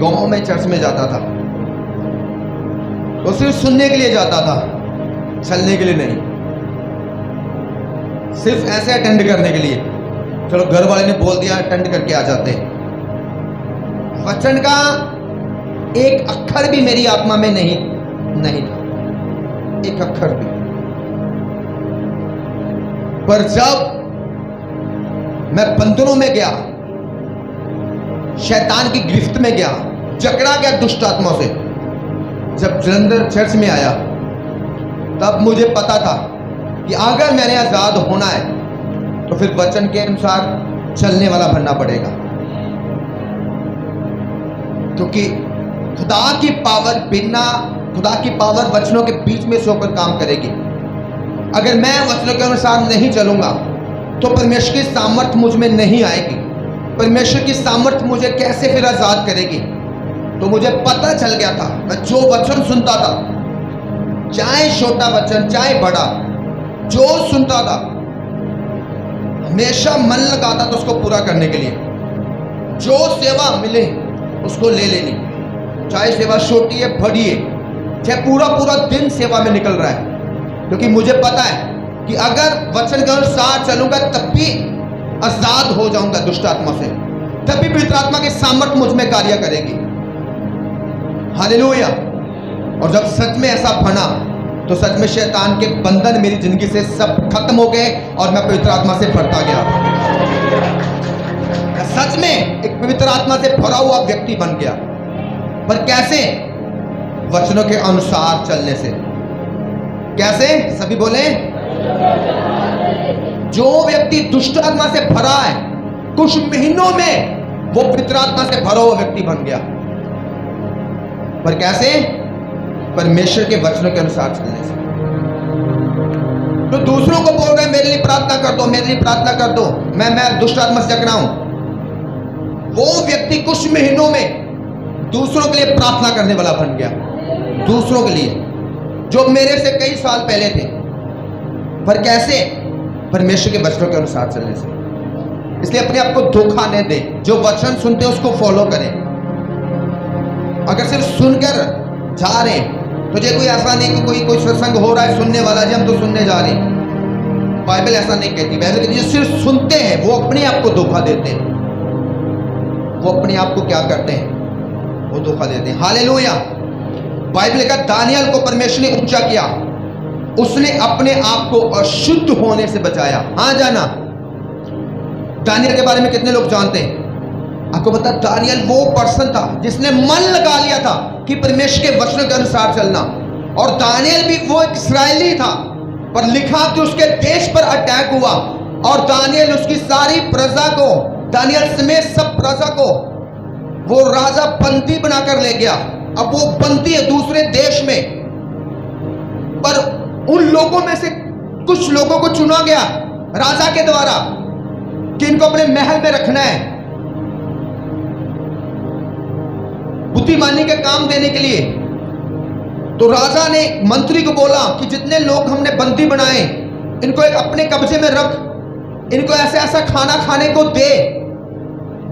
गांव में चर्च में जाता था तो सिर्फ सुनने के लिए जाता था, चलने के लिए नहीं, सिर्फ ऐसे अटेंड करने के लिए। चलो घर वाले ने बोल दिया अटेंड करके आ जाते। वचन का एक अक्षर भी मेरी आत्मा में नहीं था, एक अक्षर भी। पर जब मैं बंधनों में गया, शैतान की गिरफ्त में गया, जकड़ा गया दुष्ट आत्मा से, जब जलंधर चर्च में आया, तब मुझे पता था कि अगर मैंने आजाद होना है तो फिर वचन के अनुसार चलने वाला बनना पड़ेगा, क्योंकि खुदा की पावर बिना खुदा की पावर वचनों के बीच में से होकर काम करेगी। अगर मैं वचनों के अनुसार नहीं चलूंगा तो परमेश्वर की सामर्थ्य मुझ में नहीं आएगी। परमेश्वर की सामर्थ्य मुझे कैसे फिर आजाद करेगी? तो मुझे पता चल गया था, मैं जो वचन सुनता था, चाहे छोटा वचन चाहे बड़ा, जो सुनता था हमेशा मन लगाता था उसको पूरा करने के लिए। जो सेवा मिले उसको ले लेनी, चाहे सेवा छोटी है बड़ी है, चाहे पूरा पूरा दिन सेवा में निकल रहा है, क्योंकि मुझे पता है कि अगर वचन के अनुसार चलूंगा तब भी आजाद हो जाऊंगा दुष्ट आत्मा से, तब भी पवित्र आत्मा की सामर्थ्य मुझ में कार्य करेगी। हालेलुया। और जब सच में ऐसा बना तो सच में शैतान के बंधन मेरी जिंदगी से सब खत्म हो गए और मैं पवित्र आत्मा से भरता गया। सच में एक पवित्र आत्मा से भरा हुआ व्यक्ति बन गया। पर कैसे? वचनों के अनुसार चलने से। कैसे? सभी बोले। जो व्यक्ति दुष्ट आत्मा से भरा है, कुछ महीनों में वो पवित्र आत्मा से भरा हुआ व्यक्ति बन गया। पर कैसे? परमेश्वर के वचनों के अनुसार चलने से। तो दूसरों को बोल रहे मेरे लिए प्रार्थना कर दो, मेरे लिए प्रार्थना कर दो, मैं दुष्ट आत्मा से जकड़ा हूं। वो व्यक्ति कुछ महीनों में दूसरों के लिए प्रार्थना करने वाला बन गया, दूसरों के लिए, जो मेरे से कई साल पहले थे। पर कैसे? परमेश्वर के वचनों के अनुसार चलने से। इसलिए अपने आप को धोखा न दे, जो वचन सुनते हैं उसको फॉलो करें। अगर सिर्फ सुनकर जा रहे हैं तो ये कोई ऐसा नहीं कि कोई सत्संग हो रहा है सुनने वाला जी हम तो सुनने जा रहे हैं। बाइबल ऐसा नहीं कहती। बाइबल कहती है सिर्फ सुनते हैं वो अपने आप को धोखा देते हैं। वो अपने आप को क्या करते हैं? वो धोखा देते हैं। हालेलुया। बाइबल का दानियल को परमेश्वर ने ऊंचा किया, उसने अपने आप को अशुद्ध होने से बचाया। हाँ जाना, दानियल के बारे में कितने लोग जानते हैं? आपको पता, दानियल वो पर्सन था जिसने मन लगा लिया था कि परमेश्वर के वचनों के अनुसार चलना। और दानियल भी वो एक इस्राएली था, पर लिखा कि उसके देश पर अटैक हुआ और दानियल उसकी सारी प्रजा को, दानियल समेत सब प्रजा को वो राजा बंदी बनाकर ले गया। अब वो बंदी है दूसरे देश में, पर उन लोगों में से कुछ लोगों को चुना गया राजा के द्वारा कि इनको अपने महल में रखना है, बुद्धिमानी के काम देने के लिए। तो राजा ने मंत्री को बोला कि जितने लोग हमने बंदी बनाए इनको एक अपने कब्जे में रख, इनको ऐसा ऐसा खाना खाने को दे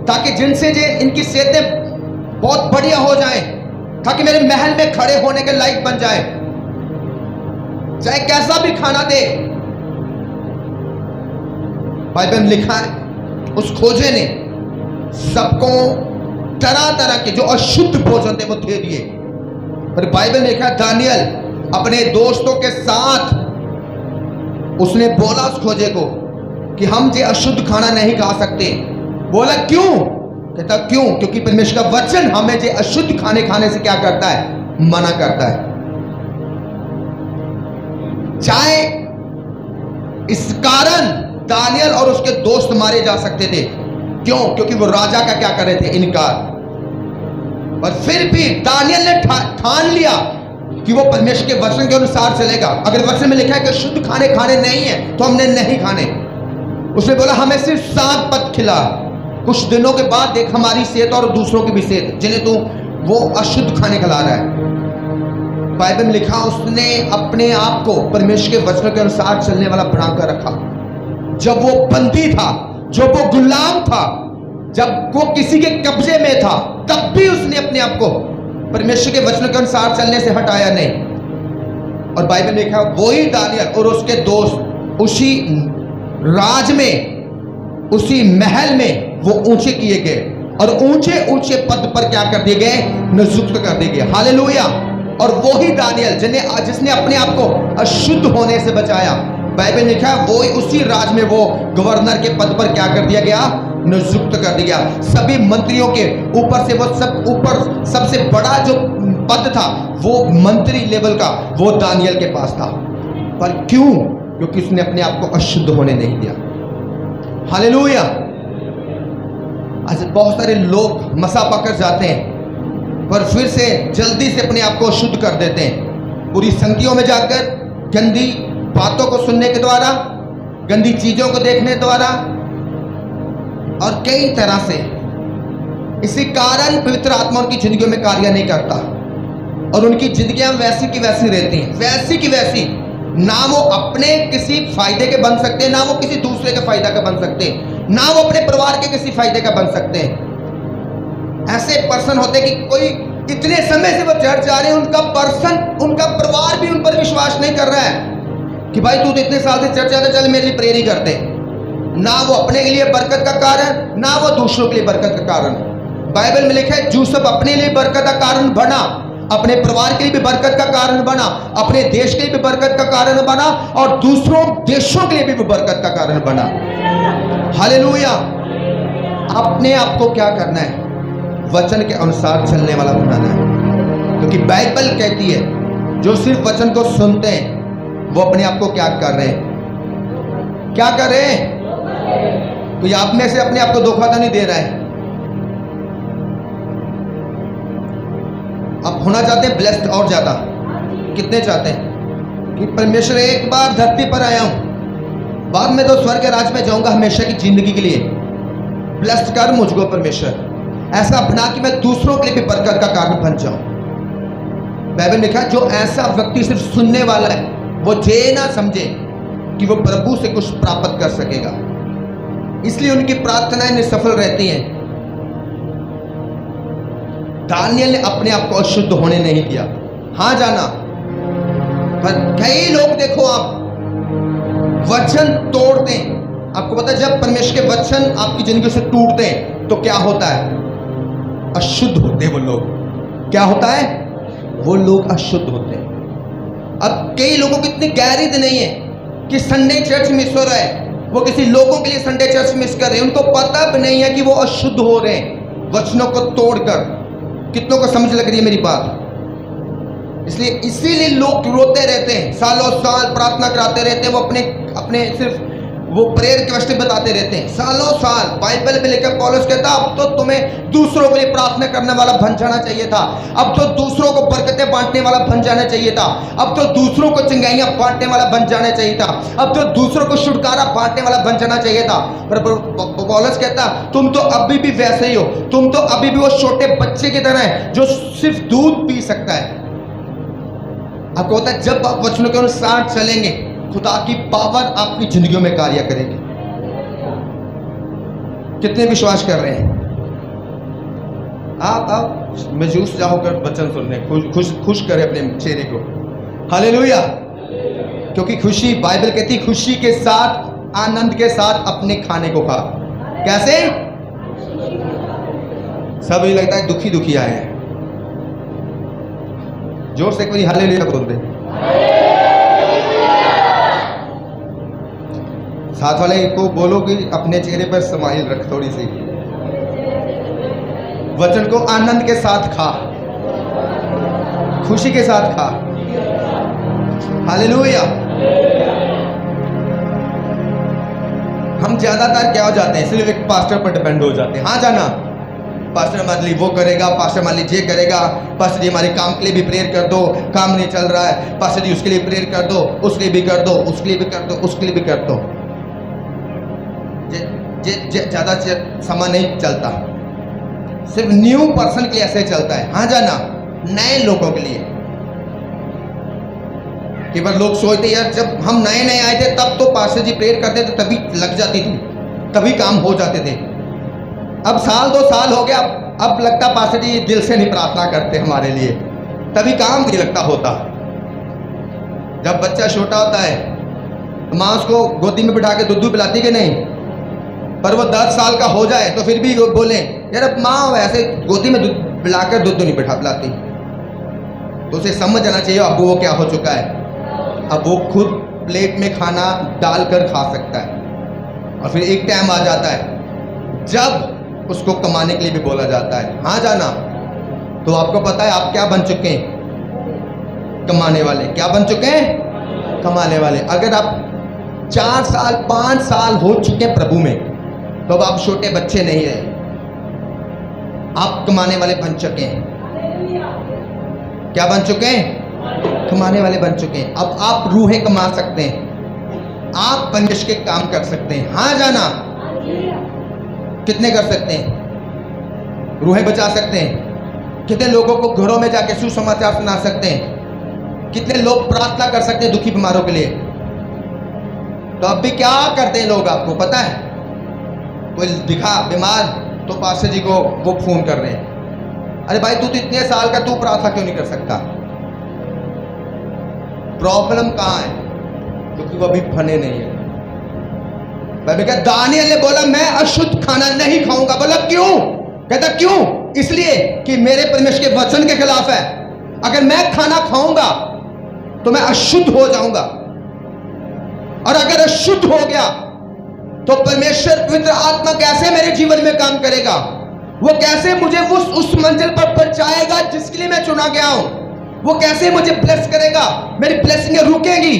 ताकि जिनसे जे इनकी सेहतें बहुत बढ़िया हो जाएं, ताकि मेरे महल में खड़े होने के लायक बन जाए, चाहे कैसा भी खाना दे। बाइबल में लिखा है उस खोजे ने सबको तरह तरह के जो अशुद्ध भोजन थे वो दे दिए। पर बाइबल में लिखा दानियल अपने दोस्तों के साथ उसने बोला उस खोजे को कि हम ये अशुद्ध खाना नहीं खा सकते। बोला क्यों? कहता क्यों? क्योंकि परमेश्वर का वचन हमें ये अशुद्ध खाने से क्या करता है? मना करता है। चाहे इस कारण दानियल और उसके दोस्त मारे जा सकते थे। क्यों? क्योंकि वो राजा का क्या कर रहे थे? इनकार। पर फिर भी दानियल ने ठान लिया कि वो परमेश्वर के वचन के अनुसार चलेगा। अगर वचन में लिखा है कि शुद्ध खाने नहीं है तो हमने नहीं खाने। उसने बोला हमें सिर्फ साग पत खिला। कुछ दिनों के बाद देख हमारी सेहत और दूसरों की भी सेहत, जिन्हें तू वो अशुद्ध खाने खिला रहा है। बाइबल में लिखा उसने अपने आप को परमेश्वर के वचनों के अनुसार चलने वाला बनाकर रखा। जब वो बंदी था, जब वो गुलाम था, जब वो किसी के कब्जे में था तब भी उसने अपने आप को परमेश्वर के वचनों के अनुसार चलने से हटाया नहीं। और बाइबल में लिखा वही दानियल और उसके दोस्त उसी राज में, उसी महल में वो ऊंचे किए गए और ऊंचे ऊंचे पद पर क्या कर दिए गए, नियुक्त कर दिए गए। हालेलुया। और वही दानियल जिसने अपने आप को अशुद्ध होने से बचाया, बाइबल में लिखा है वही उसी राज में वो गवर्नर के पद पर क्या कर दिया गया, नियुक्त कर दिया। सभी मंत्रियों के ऊपर से वो ऊपर सबसे बड़ा जो पद था वो मंत्री लेवल का वो दानियल के पास था। पर क्यों? क्योंकि उसने अपने आप को अशुद्ध होने नहीं दिया। हालेलुया। आज बहुत सारे लोग मसा पाकर जाते हैं पर फिर से जल्दी से अपने आप को शुद्ध कर देते हैं, बुरी संगतियों में जाकर, गंदी बातों को सुनने के द्वारा, गंदी चीजों को देखने द्वारा और कई तरह से। इसी कारण पवित्र आत्मा उनकी जिंदगियों में कार्य नहीं करता और उनकी जिंदगियां वैसी की वैसी रहती हैं, वैसी की वैसी। ना वो अपने किसी फायदे के बन सकते हैं, ना वो किसी दूसरे के फायदा का बन सकते हैं, ना वो अपने परिवार के किसी फायदे का बन सकते हैं। ऐसे पर्सन होते कि कोई इतने समय से वो चर्च जा रहे हैं, उनका परिवार भी उन पर विश्वास नहीं कर रहा है कि भाई तू तो इतने साल से चर्च जाता, चल मेरे लिए प्रेयर ही करते। ना वो अपने के लिए बरकत का कारण, ना वो दूसरों के लिए बरकत का कारण। बाइबल में लिखा है यूसुफ अपने लिए बरकत का कारण बना, अपने परिवार के लिए भी बरकत का कारण बना, अपने देश के लिए भी बरकत का कारण बना और दूसरों देशों के लिए भी बरकत का कारण बना। हालेलुया। अपने आप को क्या करना है, वचन के अनुसार चलने वाला बनाना है। क्योंकि बाइबल कहती है जो सिर्फ वचन को सुनते हैं वो अपने आप को क्या कर रहे हैं, क्या कर रहे हैं? तो आप में से अपने आप को धोखा तो नहीं दे रहा है। आप होना चाहते हैं ब्लेस्ड और ज्यादा, कितने चाहते हैं कि परमेश्वर एक बार धरती पर आया हूं, बाद में तो स्वर्ग के राज में जाऊंगा हमेशा की जिंदगी के लिए, ब्लेस्ड कर मुझको परमेश्वर, ऐसा बना कि मैं दूसरों के लिए भी बरकत का कारण बन जाऊं। बाइबल में लिखा है जो ऐसा व्यक्ति सिर्फ सुनने वाला है वो ये ना समझे कि वो प्रभु से कुछ प्राप्त कर सकेगा, इसलिए उनकी प्रार्थनाएं निसफल रहती हैं। दानियल ने अपने आप को अशुद्ध होने नहीं दिया। हाँ जाना, पर कई लोग देखो आप वचन तोड़ते हैं। आपको पता है जब परमेश्वर के वचन आपकी जिंदगी से टूटते हैं तो क्या होता है, अशुद्ध होते हैं वो लोग। क्या होता है, वो लोग अशुद्ध होते हैं। अब कई लोगों की इतनी गैरित नहीं है कि संडे चर्च मिस हो रहा है, वो किसी लोगों के लिए संडे चर्च मिस कर रहे हैं, उनको पता भी नहीं है कि वो अशुद्ध हो रहे हैं वचनों को तोड़कर। कितनों को समझ लग रही है मेरी बात? इसलिए इसीलिए लोग रोते रहते हैं, सालों साल प्रार्थना कराते रहते हैं, वो अपने सिर्फ वो प्रेयर के वचन बताते रहते हैं सालों साल। बाइबल में लिखा पौलुस कहता अब तो तुम्हें दूसरों के लिए प्रार्थना करने वाला बन जाना चाहिए था, अब तो दूसरों को बरकतें बांटने वाला बन जाना चाहिए था, अब तो दूसरों को चंगाइयां बांटने वाला बन जाना चाहिए था, अब तो दूसरों को छुटकारा बांटने वाला बन जाना चाहिए था। पर पौलुस कहता तुम तो अभी भी वैसे ही हो, तुम तो अभी भी वो छोटे बच्चे की तरह है जो सिर्फ दूध पी सकता है। आपको होता है जब आप वचनों के अनुसार चलेंगे खुदा की पावर आपकी जिंदगियों में कार्य करेगी। कितने विश्वास कर रहे हैं? आप महजूस जाओकर वचन सुनने, खुश करें अपने चेहरे को। हालेलुया। क्योंकि खुशी, बाइबल कहती खुशी के साथ, आनंद के साथ अपने खाने को खा। कैसे? सब ये लगता है दुखी दुखी आए हैं। जोर से कोई हालेलुया बोल दे। साथ वाले को बोलो कि अपने चेहरे पर स्माइल रख थोड़ी सी, वचन को आनंद के साथ खा, खुशी के साथ खा। हालेलुया। हम ज्यादातर क्या हो जाते हैं, सिर्फ एक पास्टर पर डिपेंड हो जाते हैं। हाँ जाना, पास्टर हमारे लिए वो करेगा, पास्टर हमारे लिए ये करेगा, पास्टर जी हमारे काम के लिए भी प्रेयर कर दो, काम नहीं चल रहा है, पास्टर जी उसके लिए प्रेयर कर दो, उसके लिए भी कर दो, उसके लिए भी कर दो, उसके लिए भी कर दो। ज्यादा समय नहीं चलता, सिर्फ न्यू पर्सन के लिए ऐसे चलता है। हाँ जाना, नए लोगों के लिए। कई बार लोग सोचते यार जब हम नए नए आए थे तब तो पास्टर जी प्रेयर करते थे, तभी लग जाती थी, तभी काम हो जाते थे। अब साल 2 साल हो गया, अब लगता पास्टर जी दिल से नहीं प्रार्थना करते हमारे लिए, तभी काम नहीं लगता होता। जब बच्चा छोटा होता है तो माँ उसको गोदी में बिठा के दूध पिलाती कि नहीं, पर वो 10 साल का हो जाए तो फिर भी बोले यार अब माँ वैसे गोदी में दूध पिलाकर दूध नहीं पिलाती। तो उसे समझ आना चाहिए अब वो क्या हो चुका है, अब वो खुद प्लेट में खाना डालकर खा सकता है। और फिर एक टाइम आ जाता है जब उसको कमाने के लिए भी बोला जाता है, हाँ जाना। तो आपको पता है आप क्या बन चुके हैं, कमाने वाले। क्या बन चुके हैं, कमाने वाले। अगर आप 4 साल 5 साल हो चुके हैं प्रभु में, तो अब आप छोटे बच्चे नहीं रहे, आप कमाने वाले बन चुके हैं। क्या बन चुके हैं, कमाने वाले बन चुके हैं। अब आप रूहें कमा सकते हैं, आप परमेश्वर के काम कर सकते हैं। हाँ जाना। कितने कर सकते हैं, रूहें बचा सकते हैं। कितने लोगों को घरों में जाके सुसमाचार सुना सकते हैं। कितने लोग प्रार्थना कर सकते हैं दुखी बीमारों के लिए। तो अब भी क्या करते हैं लोग, आपको पता है, कोई दिखा बीमार तो पास्टर जी को वो फोन कर रहे हैं, अरे भाई तू तो इतने साल का, तू प्रार्थना क्यों नहीं कर सकता। प्रॉब्लम कहाँ है, क्योंकि वो अभी फने नहीं है। बाइबल कहता दानियल ने बोला मैं अशुद्ध खाना नहीं खाऊंगा। बोला क्यों, कहता क्यों, इसलिए कि मेरे परमेश्वर के वचन के खिलाफ है। अगर मैं खाना खाऊंगा तो मैं अशुद्ध हो जाऊंगा, और अगर अशुद्ध हो गया तो परमेश्वर पवित्र आत्मा कैसे मेरे जीवन में काम करेगा, वो कैसे मुझे उस मंजिल पर पहुंचाएगा जिसके लिए मैं चुना गया हूं, वो कैसे मुझे ब्लेस करेगा, मेरी ब्लेसिंगें रुकेंगी।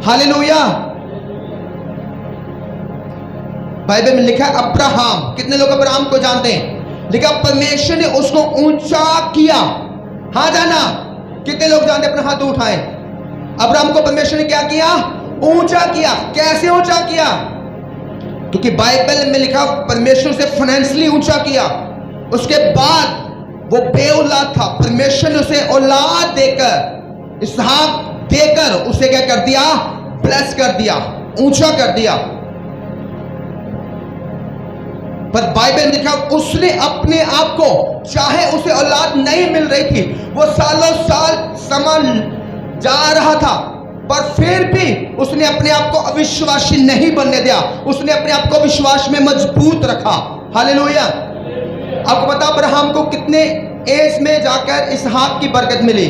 हालेलुया। बाइबल में लिखा है अब्राहम, कितने लोग अब्राहम को जानते हैं, लिखा परमेश्वर ने उसको ऊंचा किया। हाँ जाना। कितने लोग जानते हैं, अपना हाथ उठाएं। अब्राहम को परमेश्वर ने क्या किया, ऊंचा किया। कैसे ऊंचा किया, क्योंकि बाइबल में लिखा परमेश्वर से फाइनेंशियली ऊंचा किया। उसके बाद वो बेऔलाद था, परमेश्वर ने उसे औलाद देकर, इसहाक देकर उसे क्या कर दिया, ब्लेस कर दिया, ऊंचा कर दिया। पर बाइबल में लिखा उसने अपने आप को, चाहे उसे औलाद नहीं मिल रही थी, वो सालों साल समय जा रहा था, पर फिर भी उसने अपने आप को अविश्वासी नहीं बनने दिया। उसने अपने आप को विश्वास में मजबूत रखा। हालेलुया। आपको पता अब्राहम को कितने एज में जाकर इसहाक की बरकत मिली,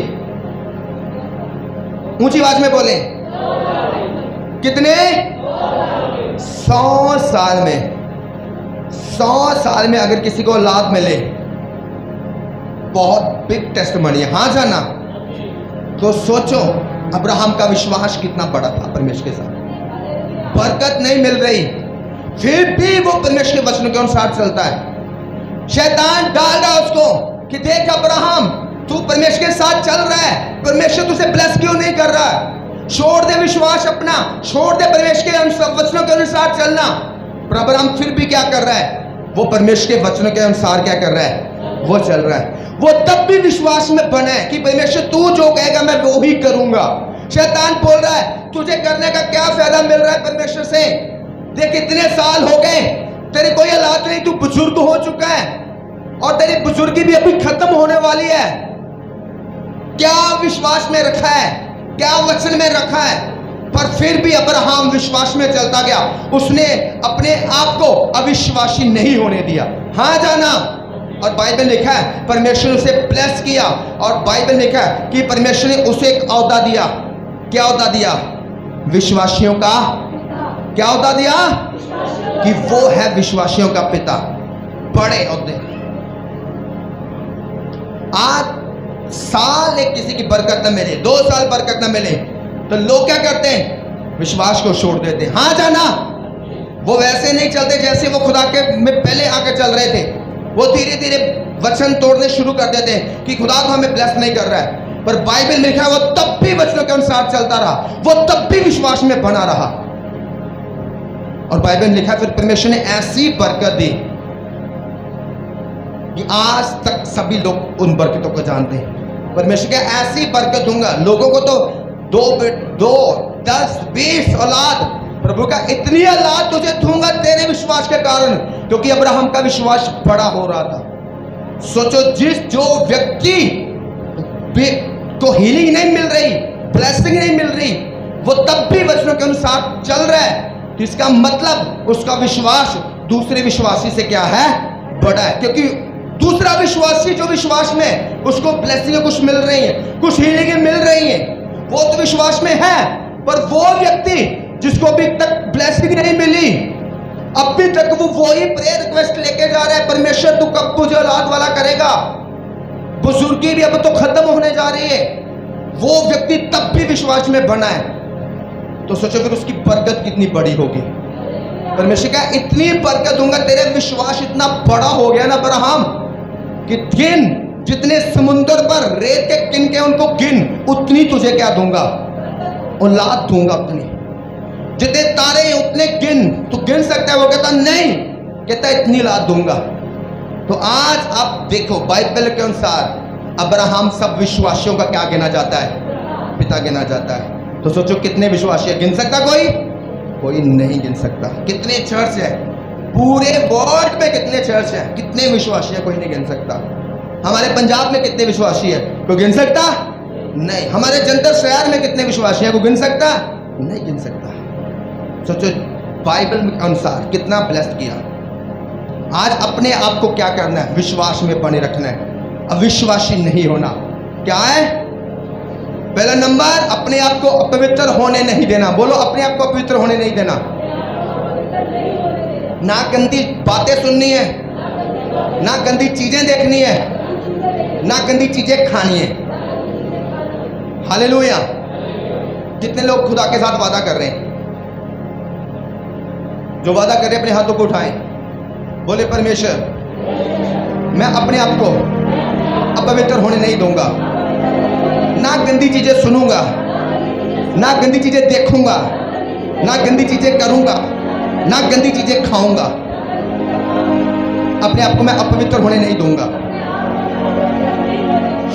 ऊंची आवाज में बोले, कितने, 100 साल में। 100 साल में अगर किसी को औलाद मिले, बहुत बिग टेस्टमनी है। हाँ जाना। तो सोचो अब्राहम का विश्वास कितना बड़ा था परमेश्वर के साथ। बरकत नहीं मिल रही, फिर भी वो परमेश्वर के वचनों के अनुसार चलता है। शैतान डाल रहा उसको कि देख अब्राहम तू परमेश्वर के साथ चल रहा है, परमेश्वर तुझे ब्लेस क्यों नहीं कर रहा है, छोड़ दे विश्वास अपना, छोड़ दे परमेश्वर के वचनों के अनुसार चलना। पर अब्राहम फिर भी क्या कर रहा है, वो परमेश्वर के वचनों के अनुसार क्या कर रहा है, वो चल रहा है। वो तब भी विश्वास में बना है कि परमेश्वर तू जो कहेगा मैं वो ही करूंगा। शैतान बोल रहा है तुझे करने का क्या फायदा मिल रहा है परमेश्वर से, देख इतने साल हो गए, तेरे कोई औलाद नहीं, तू बुजुर्ग हो चुका है और तेरी बुजुर्गी भी अभी खत्म होने वाली है। क्या विश्वास में रखा है, क्या वचन में रखा है। पर फिर भी अब्राहम विश्वास में चलता गया, उसने अपने आप को अविश्वासी नहीं होने दिया। हाँ जाना। और बाइबल लिखा है परमेश्वर ने उसे ब्लेस किया, और बाइबल लिखा है कि परमेश्वर ने उसे एक औदा दिया। क्या औदा दिया, विश्वासियों का क्या औदा दिया, कि वो है विश्वासियों का पिता। बड़े औदे। आज साल एक किसी की बरकत न मिले, 2 साल बरकत न मिले, तो लोग क्या करते हैं, विश्वास को छोड़ देते हैं। हाँ जाना। वो वैसे नहीं चलते जैसे वो खुदा के में पहले आकर चल रहे थे। वो धीरे धीरे वचन तोड़ने शुरू कर देते हैं कि खुदा तो हमें ब्लेस नहीं कर रहा है। पर बाइबल में लिखा है वो तब भी वचनों के अनुसार चलता रहा, वो तब भी विश्वास में बना रहा। और बाइबल में लिखा है फिर परमेश्वर ने ऐसी बरकत दी कि आज तक सभी लोग उन बरकतों को जानते हैं। परमेश्वर क्या ऐसी बरकत दूंगा, लोगों को तो 2, 10, 20 औलाद, प्रभु का इतनी औलाद तुझे दूंगा तेरे विश्वास के कारण, क्योंकि अब्राहम का विश्वास बड़ा हो रहा था। सोचो, जो व्यक्ति को हीलिंग नहीं मिल रही, ब्लेसिंग नहीं मिल रही, वो तब भी वचनों के अनुसार चल रहा है, तो इसका मतलब उसका विश्वास दूसरे विश्वासी से क्या है? बड़ा है। क्योंकि दूसरा विश्वासी जो विश्वास में उसको ब्लेसिंग कुछ मिल रही है, कुछ हीलिंग मिल रही है, वो तो विश्वास में है, पर वो व्यक्ति जिसको अभी तक ब्लेसिंग नहीं मिली, अभी तक वो वही प्रेयर रिक्वेस्ट लेके जा रहा है, परमेश्वर तू कब मुझे औलाद वाला करेगा, बुजुर्गी भी अब तो खत्म होने जा रही है, वो व्यक्ति तब भी विश्वास में बना है। तो सोचो फिर उसकी बरकत कितनी बड़ी होगी। परमेश्वर का इतनी बरकत दूंगा, तेरे विश्वास इतना बड़ा हो गया ना अब्राहम कि गिन, जितने समुद्र पर रेत के किन के उनको गिन, उतनी तुझे क्या दूंगा? औलाद दूंगा अपनी। जितने तारे उतने गिन, तू गिन सकता है? वो कहता नहीं, कहता इतनी औलाद दूंगा। तो आज आप देखो बाइबल के अनुसार अब्राहम सब विश्वासियों का क्या गिना जाता है? पिता गिना जाता है। तो सोचो कितने विश्वासी है? गिन सकता कोई? कोई नहीं गिन सकता। कितने चर्च है पूरे वर्ल्ड में? कितने चर्च है, कितने विश्वासी है? कोई नहीं गिन सकता। हमारे पंजाब में कितने विश्वासी है? कोई गिन सकता नहीं। हमारे जंतर शहर में कितने विश्वासी है? कोई गिन सकता नहीं, गिन सकता। सोचो बाइबल के अनुसार कितना ब्लेस्ड किया। आज अपने आप को क्या करना है? विश्वास में बने रखना है, अविश्वासी नहीं होना। क्या है पहला नंबर? अपने आप को अपवित्र होने नहीं देना। बोलो, अपने आप को अपवित्र होने नहीं देना। ना गंदी बातें सुननी है, ना गंदी चीजें देखनी है, ना गंदी चीजें खानी है। हालेलुया। कितने लोग खुदा के साथ वादा कर रहे हैं? जो वादा कर रहे हैं अपने हाथों को उठाएं, बोले परमेश्वर मैं अपने आप को अपवित्र होने नहीं दूंगा, ना गंदी चीजें सुनूंगा, ना गंदी चीजें देखूंगा, ना गंदी चीजें करूंगा, ना गंदी चीजें खाऊंगा। अपने आप को मैं अपवित्र होने नहीं दूंगा।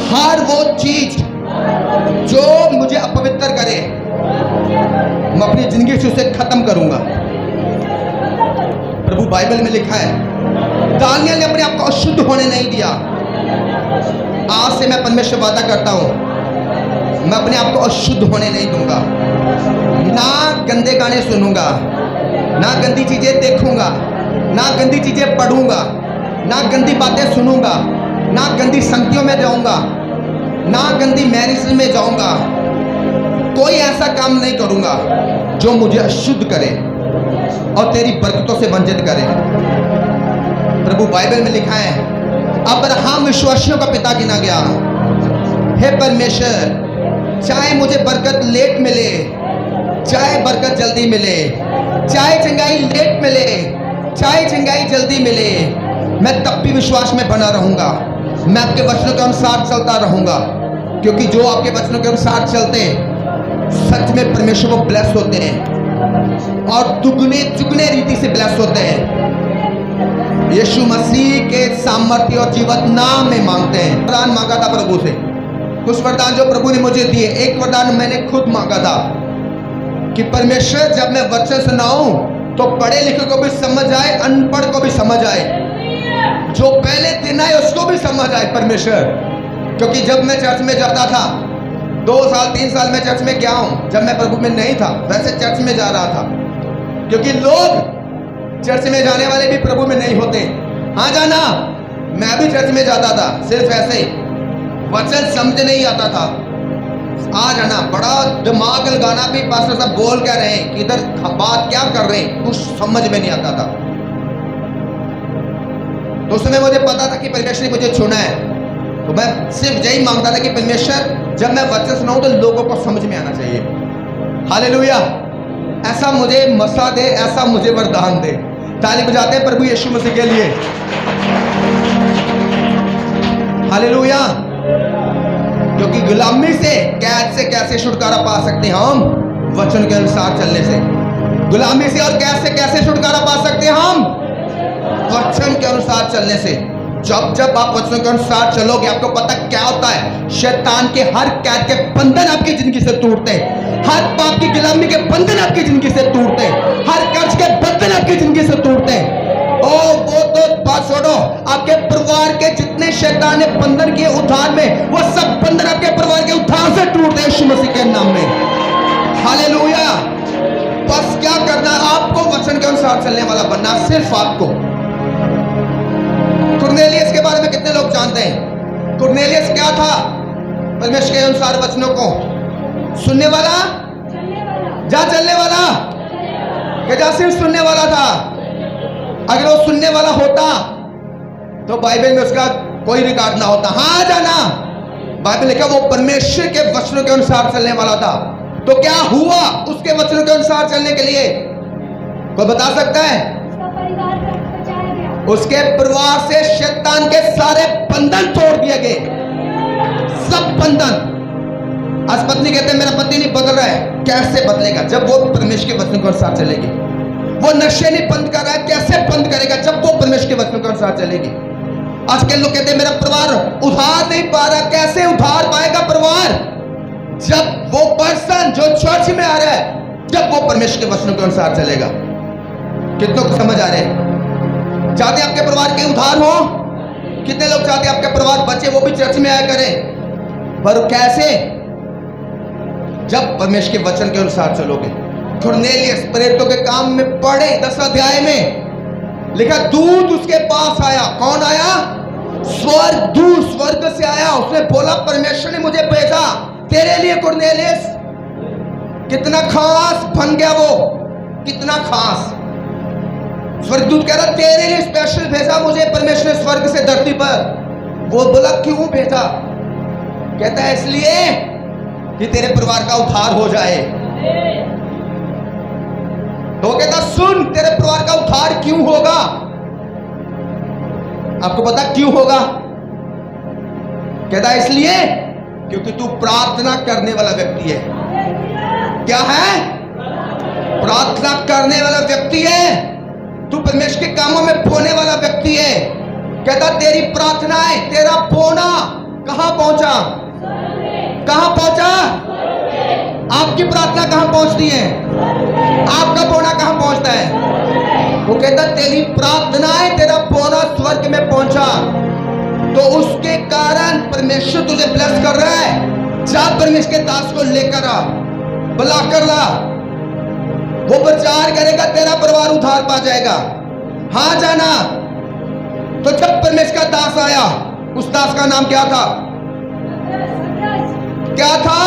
हर वो चीज जो मुझे अपवित्र करे, मैं अपनी जिंदगी से उसे खत्म करूंगा। प्रभु बाइबल में लिखा है, दानियल ने अपने आप को अशुद्ध होने नहीं दिया। आज से मैं परमेश्वर वादा करता हूं, मैं अपने आप को अशुद्ध होने नहीं दूंगा। ना गंदे गाने सुनूंगा, ना गंदी चीजें देखूंगा, ना गंदी चीजें पढ़ूंगा, ना गंदी बातें सुनूंगा, ना गंदी संगतियों में जाऊंगा, ना गंदी मैरिज में जाऊंगा। कोई ऐसा काम नहीं करूंगा जो मुझे अशुद्ध करे और तेरी बरकतों से वंचित करे। प्रभु बाइबल में लिखा है, अब्राहम विश्वासियों का पिता गिना गया। हे परमेश्वर, चाहे मुझे बरकत लेट मिले, चाहे बरकत जल्दी मिले, चाहे चंगाई लेट मिले, चाहे चंगाई जल्दी मिले, मैं तब भी विश्वास में बना रहूंगा। मैं आपके वचनों के अनुसार चलता रहूंगा, क्योंकि जो आपके वचनों के अनुसार चलते हैं सच में परमेश्वर को ब्लेस होते हैं और दुगने चुगने रीति से ब्लेस होते हैं। यीशु मसीह के सामर्थ्य और जीवत नाम में मांगते हैं। वरदान मांगा था प्रभु से, कुछ वरदान जो प्रभु ने मुझे दिए। एक वरदान मैंने खुद मांगा था कि परमेश्वर जब मैं वचन सुनाऊं तो पढ़े लिखे को भी समझ आए, अनपढ़ को भी समझ आए, जो पहले दिन आए उसको भी समझ आए परमेश्वर। क्योंकि जब मैं चर्च में जाता था, 2 साल 3 साल में चर्च में गया हूं, जब मैं प्रभु में नहीं था वैसे चर्च में जा रहा था, क्योंकि लोग चर्च में जाने वाले भी प्रभु में नहीं होते। हाँ जाना, मैं भी चर्च में जाता था, सिर्फ ऐसे ही वचन समझ नहीं आता था। आ जाना, बड़ा दिमाग लगाना भी पास्टर साहब बोल क्या रहे हैं, किधर बात क्या कर रहे हैं, कुछ समझ में नहीं आता था। तो उस समय मुझे पता था कि परमेश्वर ने मुझे चुना है, तो मैं सिर्फ यही मांगता था कि परमेश्वर जब मैं वचन सुनाऊं तो लोगों को समझ में आना चाहिए। हालेलुया। ऐसा मुझे मसा दे, ऐसा मुझे वरदान दे। ताली बजाते हैं प्रभु यीशु मसीह के लिए। हालेलुया। क्योंकि गुलामी से, कैद से कैसे छुटकारा पा सकते हैं हम? वचन के अनुसार चलने से। गुलामी से और कैद से कैसे छुटकारा पा सकते हैं हम? वचन के अनुसार चलने से। जब जब आप वचन के अनुसार चलोगे, आपको पता क्या होता है, शैतान के हर कैद के बंधन आपकी जिंदगी से टूटते हैं, हर पाप की गुलामी के बंधन आपकी जिंदगी से टूटते हैं, हर कर्ज के बंधन आपकी जिंदगी से टूटते हैं। ओ वो तो बात छोड़ो, आपके परिवार के जितने शैतान ने बंधन किए उद्धार में, वो सब बंधन आपके परिवार के उद्धार से टूटते यीशु मसीह के नाम में। हालेलुया। बस क्या करना है, आपको वचन के अनुसार चलने वाला बनना, सिर्फ आपको। कुरनेलियस के बारे में कितने लोग जानते हैं? कुरनेलियस क्या था? परमेश्वर के अनुसार वचनों को सुनने वाला, जा चलने वाला, क्या जा सिर्फ सुनने वाला था? अगर वो सुनने वाला होता तो बाइबल में उसका कोई रिकॉर्ड ना होता। हाँ जाना, बाइबल लिखा वो परमेश्वर के वचनों के अनुसार चलने वाला था। तो क्या हुआ उसके वचनों के अनुसार चलने के लिए? कोई बता सकता है? उसके परिवार से शैतान के सारे बंधन तोड़ दिए गए, सब बंधन। आज पत्नी कहते हैं मेरा पति नहीं बदल रहा है। कैसे बदलेगा? जब वो परमेश्वर के वचन के अनुसार चलेगी। वो नशे नहीं बंद कर रहा है, कैसे बंद करेगा? जब वो परमेश्वर के वचन के अनुसार चलेगी। आज के लोग कहते हैं मेरा परिवार उधार नहीं पा रहा। कैसे उधार पाएगा परिवार? जब वो पर्सन जो चर्च में आ रहा है, जब वो परमेश्वर के वचनों के अनुसार चलेगा। कितनों को समझ आ रहे हैं? चाहते आपके परिवार के उधार हो? कितने लोग चाहते आपके परिवार बच्चे वो भी चर्च में आया करें? पर कैसे? जब परमेश्वर के वचन के अनुसार चलोगे। कुरनेलियस प्रेरितों के काम में पढ़े 10 अध्याय में लिखा, दूत उसके पास आया। कौन आया? स्वर्ग दूत, स्वर्ग से आया। उसने बोला परमेश्वर ने मुझे भेजा तेरे लिए कुरनेलियस। कितना खास बन गया वो, कितना खास। स्वर्गदूत कह रहा तेरे लिए स्पेशल भेजा मुझे परमेश्वर ने स्वर्ग से धरती पर। वो बोला क्यों भेजा? कहता है इसलिए कि तेरे परिवार का उद्धार हो जाए। तो कहता सुन, तेरे परिवार का उद्धार क्यों होगा? आपको पता क्यों होगा? कहता इसलिए क्योंकि तू प्रार्थना करने वाला व्यक्ति है। क्या है? प्रार्थना करने वाला व्यक्ति है। तू परमेश्वर के कामों में बोने वाला व्यक्ति है। कहता तेरी प्रार्थनाएं, तेरा बोना कहां पहुंचा? कहां पहुंचा? आपकी प्रार्थना कहां पहुंचती है? आपका बोना कहां पहुंचता है? वो कहता तेरी प्रार्थनाएं, तेरा बोना स्वर्ग में पहुंचा। तो उसके कारण परमेश्वर तुझे ब्लेस कर रहा है। जा परमेश्वर के दास को लेकर आ, बुला कर ला। वो प्रचार करेगा, तेरा परिवार उद्धार पा जाएगा। हाँ जाना। तो जब परमेश्वर का दास आया, उस दास का नाम क्या था? क्या था?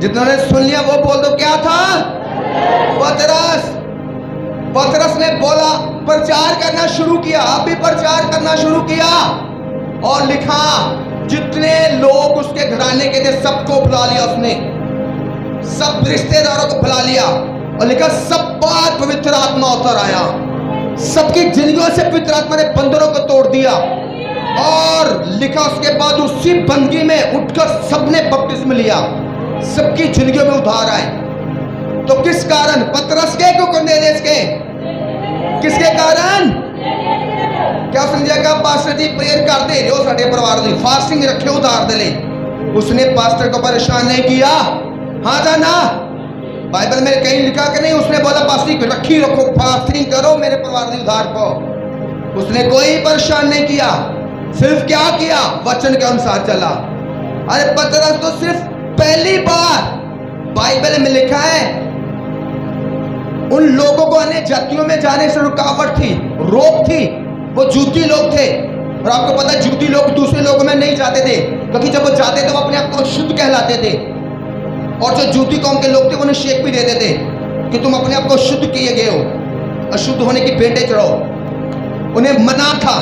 जिन्होंने सुन लिया वो बोल दो, क्या था? पतरस। पतरस ने बोला, प्रचार करना शुरू किया। अभी प्रचार करना शुरू किया और लिखा जितने लोग उसके घराने के थे सबको बुला लिया उसने, सब रिश्तेदारों को बुला लिया और लिखा सब बार पवित्र आत्मा उतर आया। सबकी जिंदगियों से पवित्र आत्मा ने बंधनों को तोड़ दिया। और लिखा उसके बाद उसी बंदगी में उठकर सबने बपतिस्मा लिया, सबकी जिंदगियों में उधार आए। तो किस कारण? पतरस के को कुरनेलियस के? किसके कारण? क्या समझा का पास्टर जी प्रेयर कर दे रहे हो साढ़े परिवार दी, फास्टिंग रखे उधार दे ले। उसने पास्टर को परेशान नहीं किया। हाँ जाना, बाइबल में कहीं लिखा कि नहीं? उसने बोला पास्टर रखी रखो, फास्टिंग करो मेरे परिवार दी उधार को। उसने कोई परेशान नहीं किया। सिर्फ क्या किया? वचन के अनुसार चला। अरे पतरस तो सिर्फ पहली बार बाइबल में लिखा है उन लोगों को अन्य जातियों में जाने से रुकावट थी, रोक थी। वो जूती लोग थे। और आपको पता है जूती लोग दूसरे लोगों में नहीं जाते थे, क्योंकि जब वो जाते थे वो अपने आप को शुद्ध कहलाते थे। और जो जूती कौम के लोग थे उन्हें शेक भी देते थे कि तुम अपने आप को शुद्ध किए गए हो, अशुद्ध होने की बेटे चढ़ो। उन्हें मना था।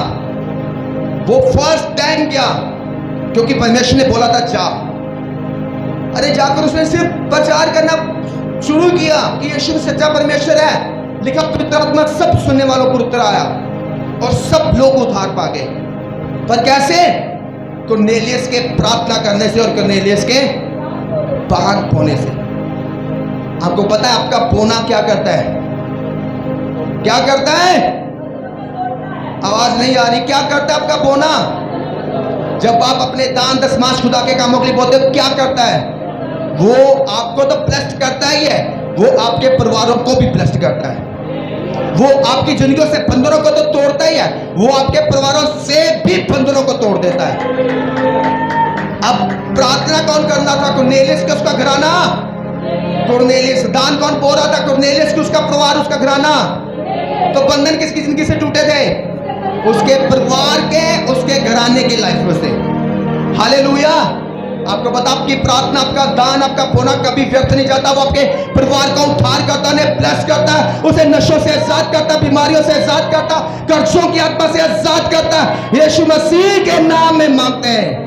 वो फर्स्ट टाइम गया क्योंकि परमेश्वर ने बोला था जा। अरे जाकर उसने सिर्फ प्रचार करना शुरू किया कि यीशु सच्चा परमेश्वर है। लिखा पवित्र आत्मा सब सुनने वालों को उतर आया और सब लोग उद्धार पा गए। पर कैसे? कुरनेलियस के प्रार्थना करने से और कुरनेलियस के भाग होने से। आपको पता है आपका बोना क्या करता है? क्या करता है? आवाज नहीं आ रही। क्या करता है आपका बोना? जब आप अपने दान दशमांश खुदा के कामों के लिए बोलते हो, क्या करता है? वो आपको तो ब्लेस्ड करता ही है, वो आपके परिवारों को भी ब्लेस्ड करता है। वो आपकी जिंदगियों से बंधनों को तो तोड़ता ही है, वो आपके परिवारों से भी बंधनों को तोड़ देता है। अब प्रार्थना कौन करना था? कुरनेलियुस का उसका घराना। कुरनेलियुस दान कौन बो रहा था? कुरनेलियुस की उसका परिवार, उसका घराना। तो बंधन किसकी जिंदगी से टूटे थे? उसके परिवार के, उसके घराने की लाइफ में से। हालेलुया। आपको पता, आपकी प्रार्थना, आपका दान, आपका बोना कभी व्यर्थ नहीं जाता। वो आपके परिवार का उद्धार करता है, ब्लेस करता है, उसे नशों से आजाद करता है, बीमारियों से आजाद करता, कर्जों की आत्मा से आजाद करता है। यीशु मसीह के नाम में मांगते हैं।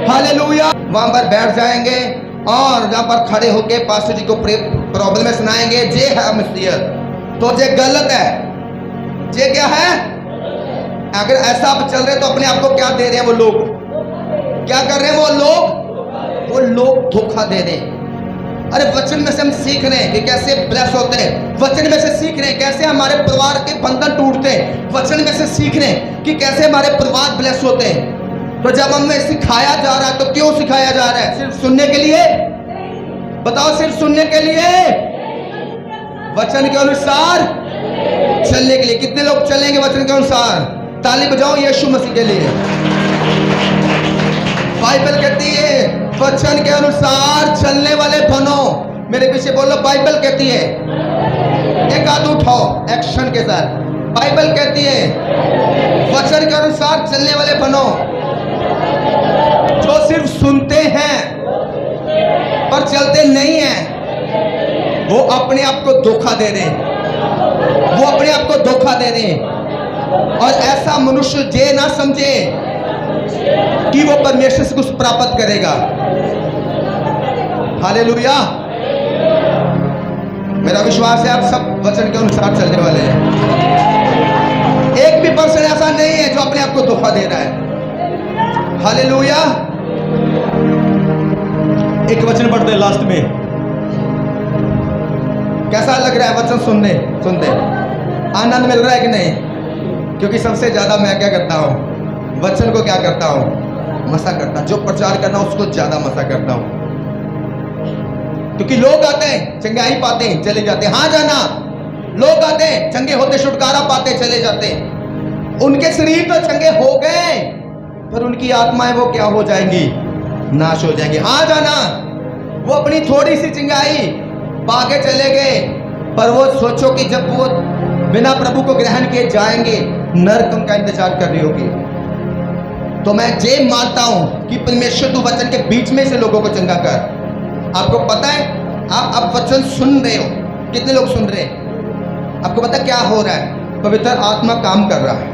हालेलुया। वहां पर बैठ जाएंगे और जहां पर खड़े होकर पास्टर जी को प्रॉब्लम सुनाएंगे, जे है मसीहत, तो जे गलत है, जे क्या है। अगर ऐसा आप चल रहे तो अपने आप को क्या दे रहे हैं वो लोग? क्या कर रहे हैं वो लोग? वो लोग धोखा दे रहे हैं। अरे वचन में से हम सीख रहे हैं कि कैसे ब्लेस होते हैं, वचन में से सीख रहे हैं कैसे हमारे परिवार के बंधन टूटते हैं, वचन में से सीख रहे हैं कि कैसे हमारे परिवार ब्लेस होते हैं। तो जब हमें सिखाया जा रहा है तो क्यों सिखाया जा रहा है? सिर्फ सुनने के लिए? बताओ, सिर्फ सुनने के लिए? वचन के अनुसार चलने के लिए। कितने लोग चलेंगे वचन के अनुसार? ताली बजाओ यीशु मसीह के लिए। बाइबल कहती है वचन के अनुसार चलने वाले बनो। मेरे पीछे बोलो, बाइबल कहती है। एक हाथ उठाओ एक्शन के साथ। बाइबल कहती है वचन के अनुसार चलने वाले बनो। जो सिर्फ सुनते हैं पर चलते नहीं हैं, वो अपने आप को धोखा दे रहे हैं। वो अपने आप को धोखा दे रहे हैं। और ऐसा मनुष्य ये ना समझे कि वो परमेश्वर से कुछ प्राप्त करेगा। हालेलुया। मेरा विश्वास है आप सब वचन के अनुसार चलने वाले हैं। एक भी पर्सन ऐसा नहीं है जो अपने आप को धोखा दे रहा है। हालेलुया। एक वचन पढ़ते हैं लास्ट में। कैसा लग रहा है वचन सुनते? आनंद मिल रहा है कि नहीं? क्योंकि सबसे ज्यादा मैं क्या करता हूं? वचन को क्या करता हूं? मसा करता। जो प्रचार करना उसको ज्यादा मसा करता हूं। क्योंकि लोग आते हैं, चंगाई पाते हैं, चले जाते हैं। हाँ जाना, लोग आते हैं, चंगे होते, छुटकारा पाते, चले जाते हैं। उनके शरीर तो चंगे हो गए पर उनकी आत्माएं वो क्या हो जाएंगी? नाश हो जाएंगी। हाँ जाना, वो अपनी थोड़ी सी चंगाई पाके चले गए, पर वो सोचो कि जब वो बिना प्रभु को ग्रहण किए जाएंगे, नरक उनका इंतजार कर रही होगी। तो मैं ये मानता हूं कि परमेश्वर तू वचन के बीच में से लोगों को चंगा कर। आपको पता है, आप वचन सुन रहे हो। कितने लोग सुन रहे हैं? आपको पता क्या हो रहा है? पवित्र आत्मा काम कर रहा है।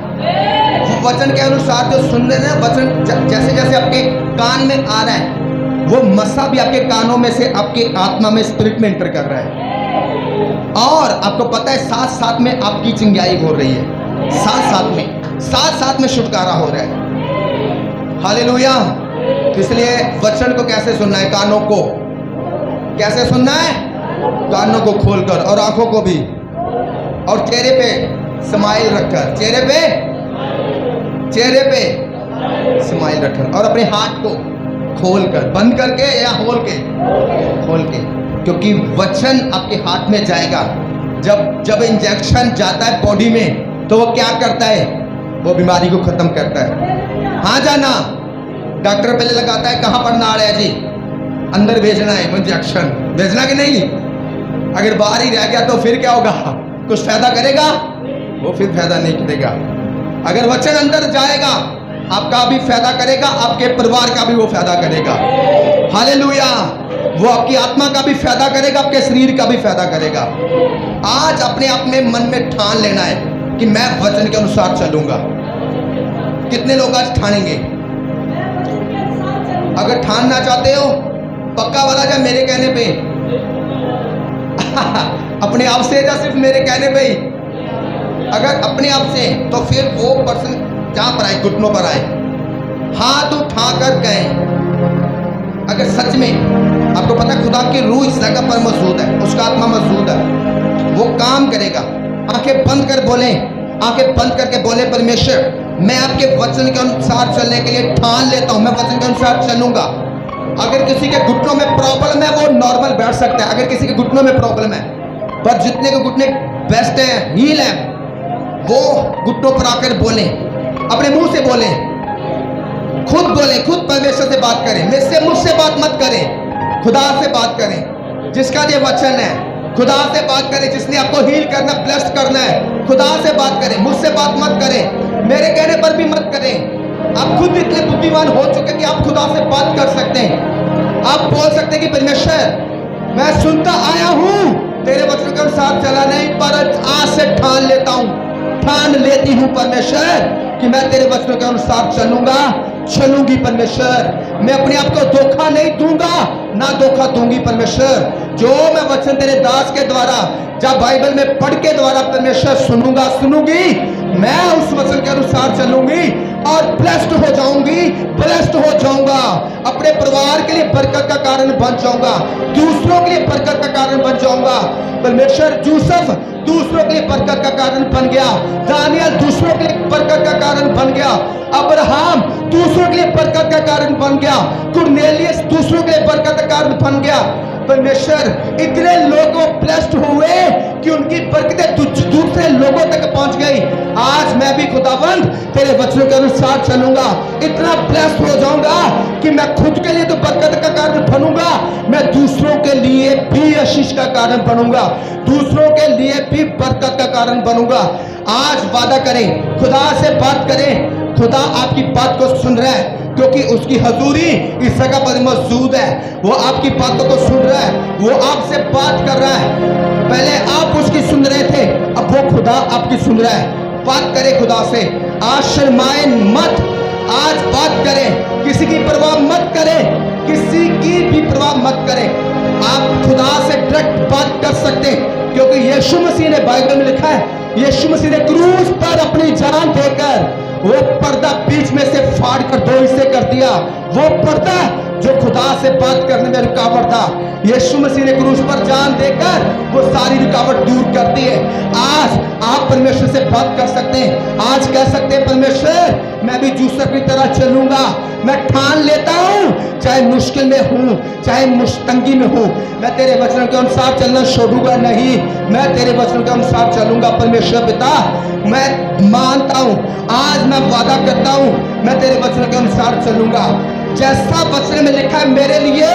वो वचन के अनुसार जो सुन रहे हैं, वचन जैसे जैसे आपके कान में आ रहा है, वो मसा भी आपके कानों में से आपके आत्मा में, स्पिरिट में एंटर कर रहा है। और आपको पता है साथ साथ में आपकी चिंगाई हो रही है। साथ साथ में छुटकारा हो रहा है। हालेलुया। इसलिए वचन को कैसे सुनना है? कानों को कैसे सुनना है? कानों को खोलकर, और आंखों को भी, और चेहरे पे स्माइल रखकर, चेहरे पे स्माइल रखकर, और अपने हाथ को खोलकर, बंद करके या खोल के। क्योंकि वचन आपके हाथ में जाएगा। जब इंजेक्शन जाता है बॉडी में तो वो क्या करता है? वो बीमारी को खत्म करता है। हाँ जाना, डॉक्टर पहले लगाता है कहां पर नाड़ है जी, अंदर भेजना है इंजेक्शन, भेजना कि नहीं? अगर बाहर ही रह गया तो फिर क्या होगा? कुछ फायदा करेगा? वो फिर फायदा नहीं करेगा। अगर वचन अंदर जाएगा आपका भी फायदा करेगा, आपके परिवार का भी वो फायदा करेगा। हालेलुया। वो आपकी आत्मा का भी फायदा करेगा, आपके शरीर का भी फायदा करेगा। आज अपने आप में मन में ठान लेना है कि मैं वचन के अनुसार चलूंगा। कितने लोग आज ठानेंगे? अगर ठानना चाहते हो पक्का वाला जा मेरे कहने पे अपने आप से जा, सिर्फ मेरे कहने पे ही। अगर अपने आप से तो फिर वो पर्सन जहां पर आए, घुटनों पर आए, हाथ उठाकर गए। अगर सच में आपको पता है खुदा की रूह इस जगह पर मौजूद है, उसका आत्मा मौजूद है, वो काम करेगा। आंखें बंद कर बोले, आंखें बंद करके बोले, परमेश्वर मैं आपके वचन के अनुसार चलने के लिए ठान लेता हूं, मैं वचन के अनुसार चलूंगा। अगर किसी के घुटनों में प्रॉब्लम है वो नॉर्मल बैठ सकता है, अगर किसी के घुटनों में प्रॉब्लम है, पर जितने के घुटने बेस्ट है, हील है, वो घुटनों पर आकर बोले, अपने मुंह से बोले, खुद बोले, खुद परमेश्वर से बात करें। मुझसे बात मत करें, खुदा से बात करें जिसका ये वचन है। खुदा से बात करें जिसने आपको हील करना, ब्लेस्ड करना है। खुदा से बात करें, मुझसे बात मत करें, मेरे कहने पर भी मत करें। आप खुद इतने बुद्धिमान हो चुके कि आप खुदा से बात कर सकते हैं। आप बोल सकते हैं कि परमेश्वर मैं सुनता आया हूं, तेरे वचन के अनुसार चला नहीं, पर आज से ठान लेता हूं, ठान लेती हूं परमेश्वर कि मैं तेरे वचनों के अनुसार चलूंगा, चलूंगी परमेश्वर। मैं अपने आप को धोखा नहीं दूंगा, ना धोखा दूंगी परमेश्वर। जो मैं वचन तेरे दास के द्वारा, जब बाइबल में पढ़ के द्वारा परमेश्वर सुनूंगी, मैं उस वचन के अनुसार चलूंगी और ब्लेस्ड हो जाऊंगी, ब्लेस्ड हो जाऊंगा। अपने परिवार के लिए बरकत का कारण बन जाऊंगा, दूसरों के लिए बरकत का कारण बन जाऊंगा। परमेश्वर यूसुफ दूसरों के लिए बरकत का कारण बन गया, दानियल दूसरों के लिए बरकत का कारण बन गया, अब्राहम दूसरों के लिए बरकत का कारण बन गया, कुरनेलियस दूसरों के लिए बरकत का कारण बन गया। परमेश्वर इतने लोगों ब्लेस्ड हुए कि उनकी बरकतें दूसरे लोगों तक पहुंच गई। आज मैं भी खुदावंद तेरे वचनों के अनुसार चलूंगा, इतना ब्लेस्ड हो जाऊंगा कि मैं खुद के लिए तो बरकत का कारण बनूंगा, मैं दूसरों के लिए भी आशीष का कारण बनूंगा, दूसरों के लिए भी बरकत का कारण बनूंगा। आज वादा करें, खुदा से बात करें। खुदा आपकी बात को सुन रहा है, क्योंकि उसकी हजूरी इस जगह पर मौजूद है। वो आपकी बातों को सुन रहा है, वो आपसे बात कर रहा है। पहले आप उसकी सुन रहे थे, अब वो खुदा आपकी सुन रहा है। बात करें खुदा से, आज शर्माए मत, आज बात करें, किसी की परवाह मत करें, किसी की भी परवाह मत करें। आप खुदा से डायरेक्ट बात कर सकते हैं, क्योंकि यीशु मसीह ने बाइबल में लिखा है, यीशु मसीह ने क्रूस पर अपनी जान देकर वो पर्दा बीच में से फाड़ कर दो हिस्से कर दिया। वो पर्दा जो खुदा से बात करने में रुकावट था, यीशु मसीह ने क्रूस पर जान देकर वो सारी रुकावट दूर कर दी है। आज आप परमेश्वर से बात कर सकते हैं, आज कह सकते हैं परमेश्वर मैं भी यूसुफ की तरह चलूंगा, मैं ठान लेता हूं, चाहे मुश्किल में हूं, चाहे मुश्तंगी में हूं, मैं तेरे वचनों के अनुसार चलना छोड़ूंगा नहीं, मैं तेरे वचनों के अनुसार चलूंगा। परमेश्वर पिता मैं मानता हूं, आज मैं वादा करता हूं, मैं तेरे वचनों के अनुसार चलूंगा। जैसा वचन में लिखा है मेरे लिए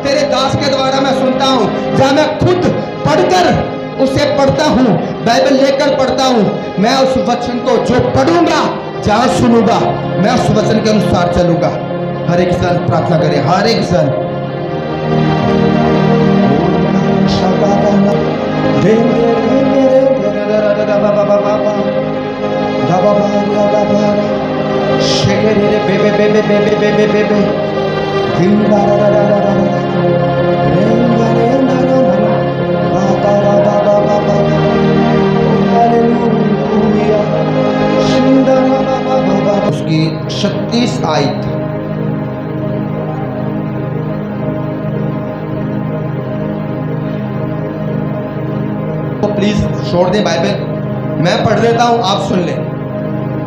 तेरे दास के द्वारा मैं सुनता हूं, जहां मैं खुद पढ़कर उसे पढ़ता हूं, बाइबल लेकर पढ़ता हूं, मैं उस वचन को जो पढ़ूंगा, जहां सुनूंगा, मैं उस वचन के अनुसार चलूंगा। हर एक सन प्रार्थना करें, हर एक सन। उसकी 36 आयत। तो प्लीज छोड़ दें बाइबल, मैं पढ़ देता हूं, आप सुन लें।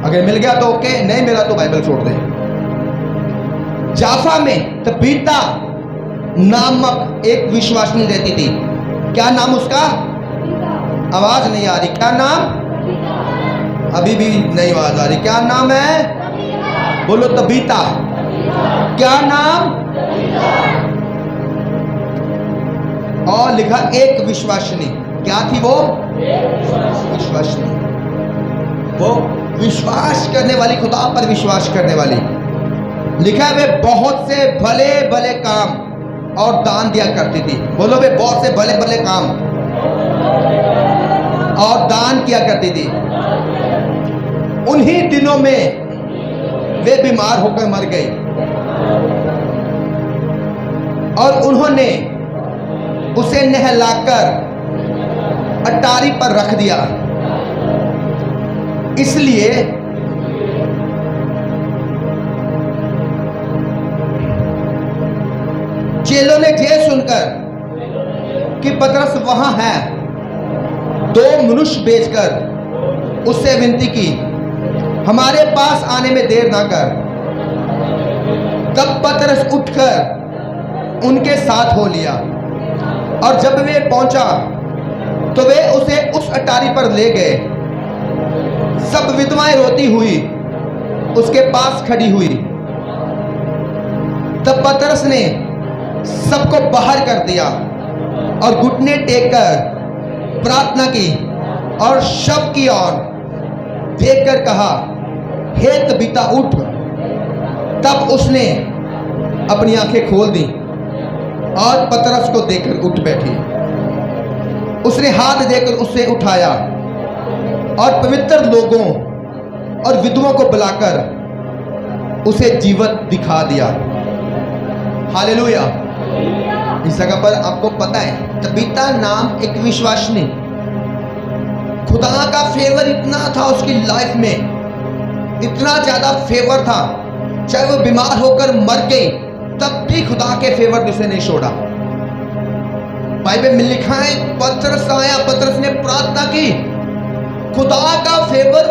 अगर मिल गया तो ओके, नहीं मिला तो बाइबल छोड़ दें। जाफा में तबीता नामक एक विश्वासिनी रहती थी। क्या नाम उसका? आवाज नहीं आ रही। क्या नाम? अभी भी नहीं आवाज आ रही। क्या नाम है? बोलो तबीता। क्या नाम? और लिखा एक विश्वासिनी। क्या थी वो? विश्वासिनी। वो विश्वास करने वाली, खुदा पर विश्वास करने वाली। लिखा है वे बहुत से भले भले काम और दान दिया करती थी। बोलो वे बहुत से भले भले काम और दान किया करती थी। उन्हीं दिनों में वे बीमार होकर मर गई और उन्होंने उसे नहलाकर अटारी पर रख दिया। इसलिए चेलों ने ये सुनकर कि पतरस वहां है, 2 मनुष्य भेजकर उससे विनती की, हमारे पास आने में देर ना कर। तब पतरस उठकर उनके साथ हो लिया और जब वे पहुंचा तो वे उसे उस अटारी पर ले गए। सब विधवाएं रोती हुई उसके पास खड़ी हुई। तब पतरस ने सबको बाहर कर दिया और घुटने टेककर प्रार्थना की और शव की ओर देखकर कहा, हे तबीता उठ। तब उसने अपनी आंखें खोल दी और पतरस को देखकर उठ बैठी। उसने हाथ देकर उसे उठाया और पवित्र लोगों और विधवाओं को बुलाकर उसे जीवित दिखा दिया। हालेलुया। इस जगह पर आपको पता है, तबीता नाम एक विश्वासिनी, खुदा का फेवर इतना था उसकी लाइफ में, इतना ज्यादा फेवर था, चाहे वो बीमार होकर मर गई तब भी खुदा के फेवर ने उसे नहीं छोड़ा। बाइबल में लिखा है, पतरस आया, पतरस ने प्रार्थना की, खुदा का फेवर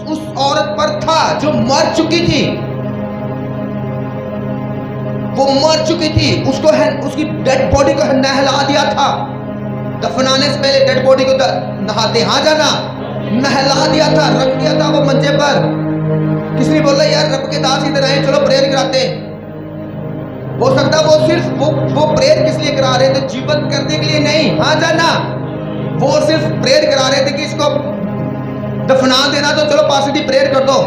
उस औरत पर था जो मर चुकी थी। वो मर चुकी थी, उसको उसकी डेड बॉडी को नहला दिया था। दफनाने से पहले डेड बॉडी को नहाते, हाँ जाना, नहला दिया था, रख दिया था वो मंचे पर। किसी ने बोला यार रब के दास इधर आए, चलो प्रेयर कराते। हो सकता वो सिर्फ वो प्रेयर किस लिए करा रहे थे? जीवित करने के लिए नहीं, हाँ जाना, वो सिर्फ प्रेयर करा रहे थे कि इसको दफना देना, तो चलो पासिटी प्रेयर कर दो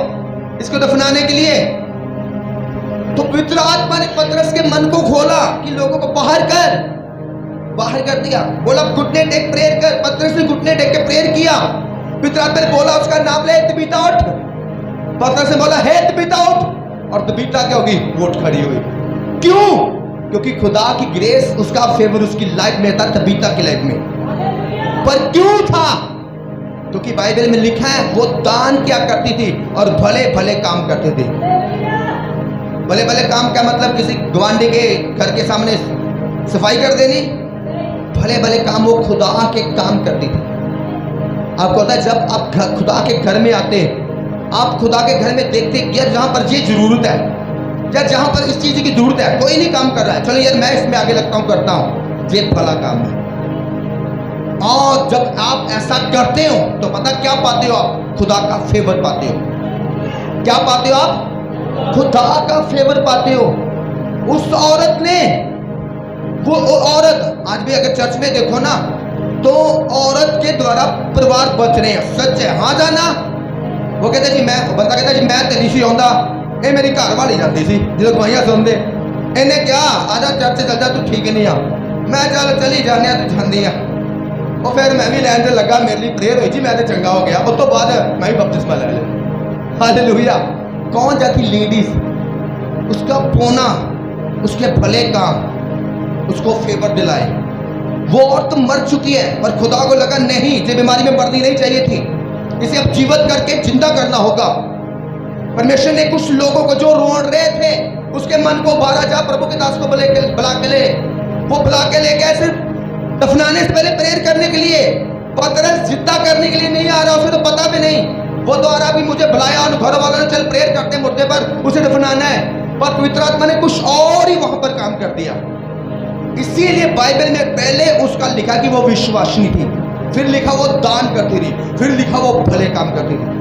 इसको दफनाने के लिए। तो पवित्र आत्मा ने पतरस के मन को खोला कि लोगों को बाहर कर दिया। बोला घुटने टेक प्रेयर कर। पतरस ने घुटने टेक के प्रेयर किया। पवित्र आत्मा ने बोला उसका नाम ले, तबीता उठ। पतरस ने बोला हे तबीता उठ, और तबीता क्या होगी? उठ खड़ी हुई। क्यों? क्योंकि खुदा की ग्रेस, उसका फेवर उसकी लाइफ में था, तबीता की लाइफ में। पर क्यों था? क्योंकि बाइबल में लिखा है वो दान क्या करती थी और भले भले काम करते थे। भले भले काम का मतलब किसी गवांडी के घर के सामने सफाई कर देनी, भले भले काम वो खुदा के काम करती थी। आपको पता है जब आप खुदा के घर में आते, आप खुदा के घर में देखते यार जहां पर ये जरूरत है, या जहां पर इस चीज की जरूरत है, कोई नहीं काम कर रहा है, चलो यार मैं इसमें आगे लगता हूं, करता हूं, ये भला काम है। और जब आप ऐसा करते हो तो पता क्या पाते हो? आप खुदा का फेवर पाते हो। क्या पाते हो आप? खुदा का फेवर पाते हो। उस औरत ने, वो औरत आज भी अगर चर्च में देखो ना, तो औरत के द्वारा परिवार बच रहे हैं, सच है, हाँ जाना। वो कहते जी, मैं बंदा कहता जी मैं तेरी सी आंदा, ये मेरी घर वाली जाती सी जो गवाइयां सुनते, इन्हें क्या आजा चर्च चल जा, तू ठीक नहीं आ। मैं चल चली जाने, तू जानी आ। और फिर मैं भी लैन से लगा, मेरे लिए प्रेयर हुई जी, मैं तो चंगा हो गया। उस तो बाद मैं भी बपतिस्मा ले लिया। हालेलुया। कौन जाती लेडीज, उसका पोना, उसके भले काम उसको फेवर दिलाए। वो औरत मर चुकी है, पर खुदा को लगा नहीं, ये बीमारी में मरनी नहीं चाहिए थी, इसे अब जीवित करके जिंदा करना होगा। परमेश्वर ने कुछ लोगों को जो रोड़ रहे थे, उसके मन को बारह जा प्रभु के दास को बुला के ले, वो बुला के ले गए सिर्फ दफनाने से पहले प्रेयर करने के लिए। पतरस जिद्दा करने के लिए नहीं आ रहा, उसे तो पता भी नहीं, वो द्वारा भी मुझे बुलाया और घर वालों ने चल प्रेयर करते मुद्दे पर, उसे दफनाना है, पर पवित्र आत्मा ने कुछ और ही वहां पर काम कर दिया। इसीलिए बाइबल में पहले उसका लिखा कि वो विश्वासिनी थी, फिर लिखा वो दान करती थी, फिर लिखा वो भले काम करती थी।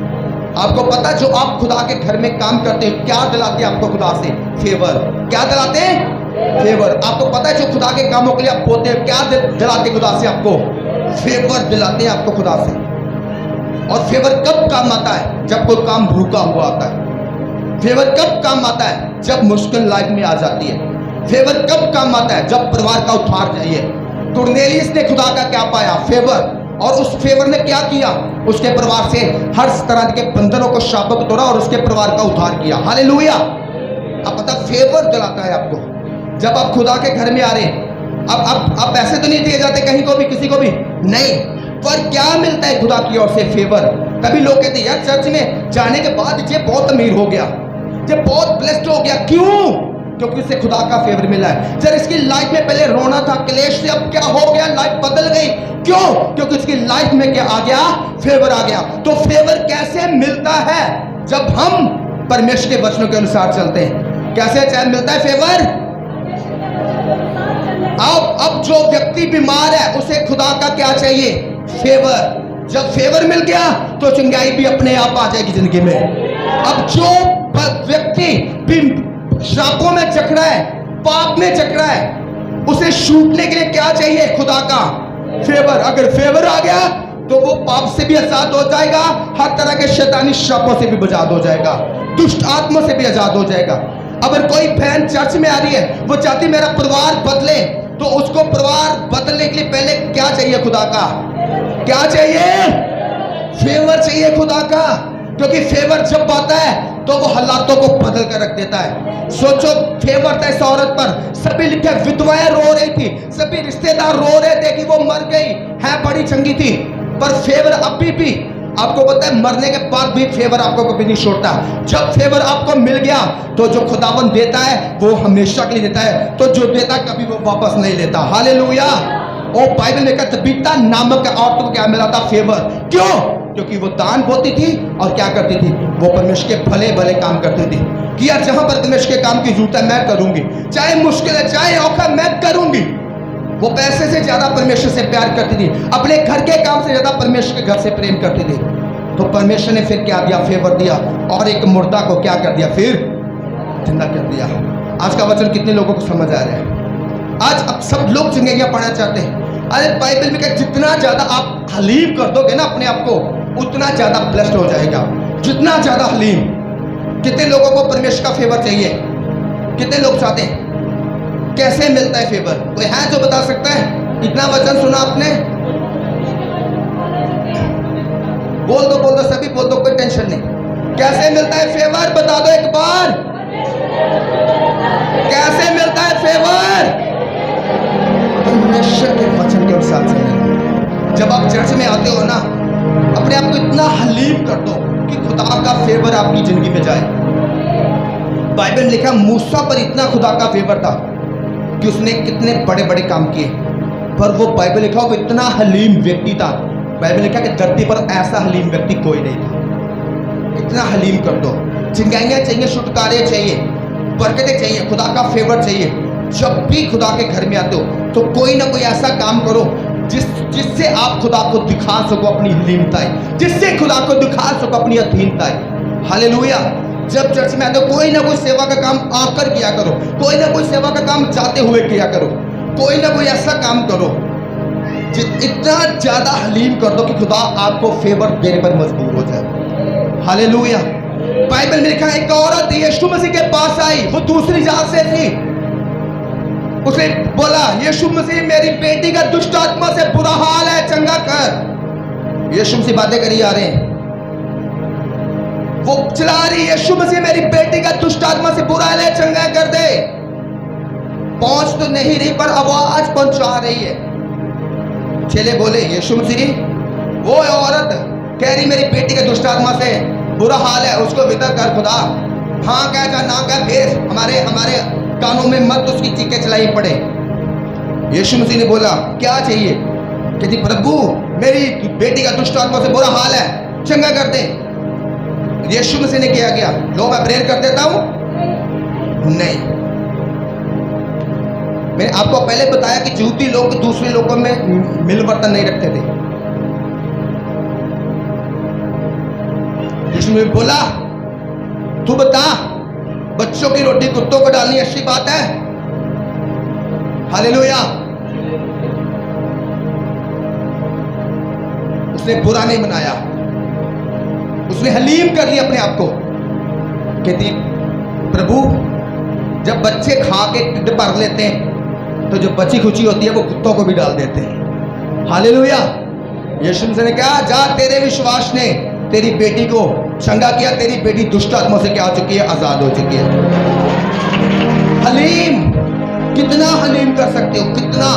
आपको पता जो आप खुदा के घर में काम करते हैं, क्या दिलाते हैं आपको खुदा से? फेवर। क्या दिलाते हैं? फेवर। आपको पता है जो खुदा के कामों के लिए आप बोलते हैं, क्या दिलाते खुदा से आपको? फेवर दिलाते हैं आपको खुदा से। और फेवर कब काम आता है? जब कोई काम रुका हुआ आता है। फेवर कब काम आता है? जब मुश्किल लाइफ में आ जाती है। फेवर कब काम आता है? जब परिवार का उद्धार चाहिए। कुरनेलियस ने खुदा का क्या पाया? फेवर। और उस फेवर ने क्या किया? उसके परिवार से हर तरह के बंधनों को शापों को तोड़ा और उसके परिवार का उद्धार किया। हालेलुया। अब पता फेवर दिलाता है आपको जब आप खुदा के घर में आ रहे हैं। अब पैसे तो नहीं दिए जाते कहीं को भी, किसी को भी नहीं, पर क्या मिलता है खुदा की ओर से? फेवर। तभी लोग कहते हैं यार चर्च में जाने के बाद ये बहुत अमीर हो गया, ये बहुत ब्लेस्ड हो गया। क्यों? क्योंकि उसे खुदा का फेवर मिला है। जब इसकी लाइफ में पहले रोना था, क्लेश से, अब क्या हो गया? लाइफ बदल गई। क्यों? क्योंकि उसकी लाइफ में क्या आ गया? फेवर आ गया। तो फेवर कैसे मिलता है? जब हम परमेश्वर के वचनों के अनुसार चलते हैं। कैसे मिलता है फेवर? अब जो व्यक्ति बीमार है उसे खुदा का क्या चाहिए? फेवर। जब फेवर मिल गया तो चंगाई भी अपने आप आ जाएगी जिंदगी में। अब जो व्यक्ति भी श्रापों में जकड़ा है, पाप में जकड़ा है, उसे छूटने के लिए क्या चाहिए? खुदा का फेवर। अगर फेवर आ गया तो वो पाप से भी आजाद हो जाएगा, हर तरह के शैतानी श्रापों से भी आजाद हो जाएगा, दुष्ट आत्मा से भी आजाद हो जाएगा। अगर कोई बहन चर्च में आ रही है, वो चाहती मेरा परिवार बदले, तो उसको परिवार बदलने के लिए पहले क्या चाहिए? खुदा का क्या चाहिए? फेवर चाहिए खुदा का। क्योंकि फेवर जब आता है तो वो हालातों को बदल कर रख देता है। सोचो, फेवर था इस औरत पर, सभी लिखे विधवाएं रो रही थी, सभी रिश्तेदार रो रहे थे कि वो मर गई है, बड़ी चंगी थी, पर फेवर अभी भी, आपको पता है, मरने के बाद भी फेवर आपको कभी नहीं छोड़ता। जब फेवर आपको मिल गया तो जो खुदावन देता है वो हमेशा के लिए देता है, तो जो देता कभी वो वापस नहीं लेता। हालेलुया। और बाइबल में कहता तबीता नामक औरत को क्या मिला था? फेवर। क्यों? क्योंकि वो दान बोती थी और क्या करती थी? वो परमेश्वर के भले भले काम करती थी कि यार जहां पर परमेश्वर के काम की जरूरत है मैं करूंगी, चाहे मुश्किल है चाहे औखा मैं करूंगी। वो पैसे से ज्यादा परमेश्वर से प्यार करती थी, अपने घर के काम से ज्यादा परमेश्वर के घर से प्रेम करती थी। तो परमेश्वर ने फिर क्या दिया? फेवर दिया, और एक मुर्दा को क्या कर दिया? फिर जिंदा कर दिया। आज का वचन कितने लोगों को समझ आ रहा है? आज अब सब लोग जिंदगियां पाना चाहते हैं। अरे बाइबल में क्या, जितना ज्यादा आप हलीम कर दोगे ना अपने आप को, उतना ज्यादा ब्लेस्ड हो जाएगा। जितना ज्यादा हलीम। कितने लोगों को परमेश्वर का फेवर चाहिए? कितने लोग चाहते हैं? कैसे मिलता है फेवर? कोई है जो बता सकता है? इतना वचन सुना आपने? बोल दो सभी बोल दो, कोई टेंशन नहीं। कैसे मिलता है फेवर? बता दो एक बार। कैसे मिलता है फेवर? परमेश्वर के वचन के अनुसार से। जब आप चर्च में आते हो ना, अपने आप को इतना हलीम कर दो कि खुदा का फेवर आपकी जिंदगी में जाए। बाइबल में लिखा मूसा पर इतना खुदा का फेवर था कि उसने कितने बड़े बड़े काम किए, पर वो बाइबल लिखा वो इतना हलीम व्यक्ति था। बाइबल लिखा कि धरती पर ऐसा हलीम व्यक्ति कोई नहीं था। इतना हलीम कर दो। चिंगाइयाँ चाहिए, छुटकारे चाहिए, बरकतें चाहिए, खुदा का फेवर चाहिए। जब भी खुदा के घर में आते हो तो कोई ना कोई ऐसा काम करो जिससे आप खुदा को दिखा सको अपनी हलीमताई, जिससे खुदा को दिखा सको अपनी अधीनताई। हालेलुया। जब चर्च में आते हो कोई ना कोई सेवा का काम आकर किया करो, कोई ना कोई सेवा का काम जाते हुए किया करो, कोई ना कोई ऐसा काम करो इतना ज्यादा हलीम कर दो कि खुदा आपको फेवर देने पर मजबूर हो जाए। हालेलुया। बाइबल में लिखा है एक औरत यीशु मसीह के पास आई, वो दूसरी जात से थी। उसने बोला, यीशु मसीह मेरी बेटी का दुष्ट आत्मा से बुरा हाल है, चंगा कर। यीशु मसीह बातें करी आ रहे हैं, वो चला रही, यीशु मसीह मेरी बेटी का दुष्ट आत्मा से बुरा हाल है, चंगा कर दे। पहुंच तो नहीं रही पर आवाज पहुंचा रही है। चेले बोले, यीशु मसीह, वो औरत कह रही मेरी बेटी के दुष्ट आत्मा से बुरा हाल है, उसको विदा कर खुदा। हाँ कह जा, ना कह भेज, हमारे कानों में मत उसकी चीखें चलाई पड़े। यीशु मसीह ने बोला, क्या चाहिए? कहती, प्रभु मेरी बेटी का दुष्ट आत्मा से बुरा हाल है, चंगा कर दे। यीशु मसीह ने क्या किया? लो मैं प्रेयर कर देता हूं। नहीं, मैंने आपको पहले बताया कि यहूदी लोग दूसरे लोगों में मिलवर्तन नहीं रखते थे। यीशु ने बोला, तू बता, बच्चों की रोटी कुत्तों को डालनी अच्छी बात है? हालेलुया। उसने बुरा नहीं बनाया, उसने हलीम कर लिया अपने आप को। कहती, प्रभु जब बच्चे खा के टिड्ड भर लेते हैं तो जो बची खुची होती है वो कुत्तों को भी डाल देते हैं। हालेलुया। यीशु मसीह ने कहा, जा, तेरे विश्वास ने तेरी बेटी को चंगा किया, तेरी बेटी दुष्ट आत्मा से क्या हो चुकी है? आजाद हो चुकी है। हलीम, कितना हलीम कर सकते हो? कितना?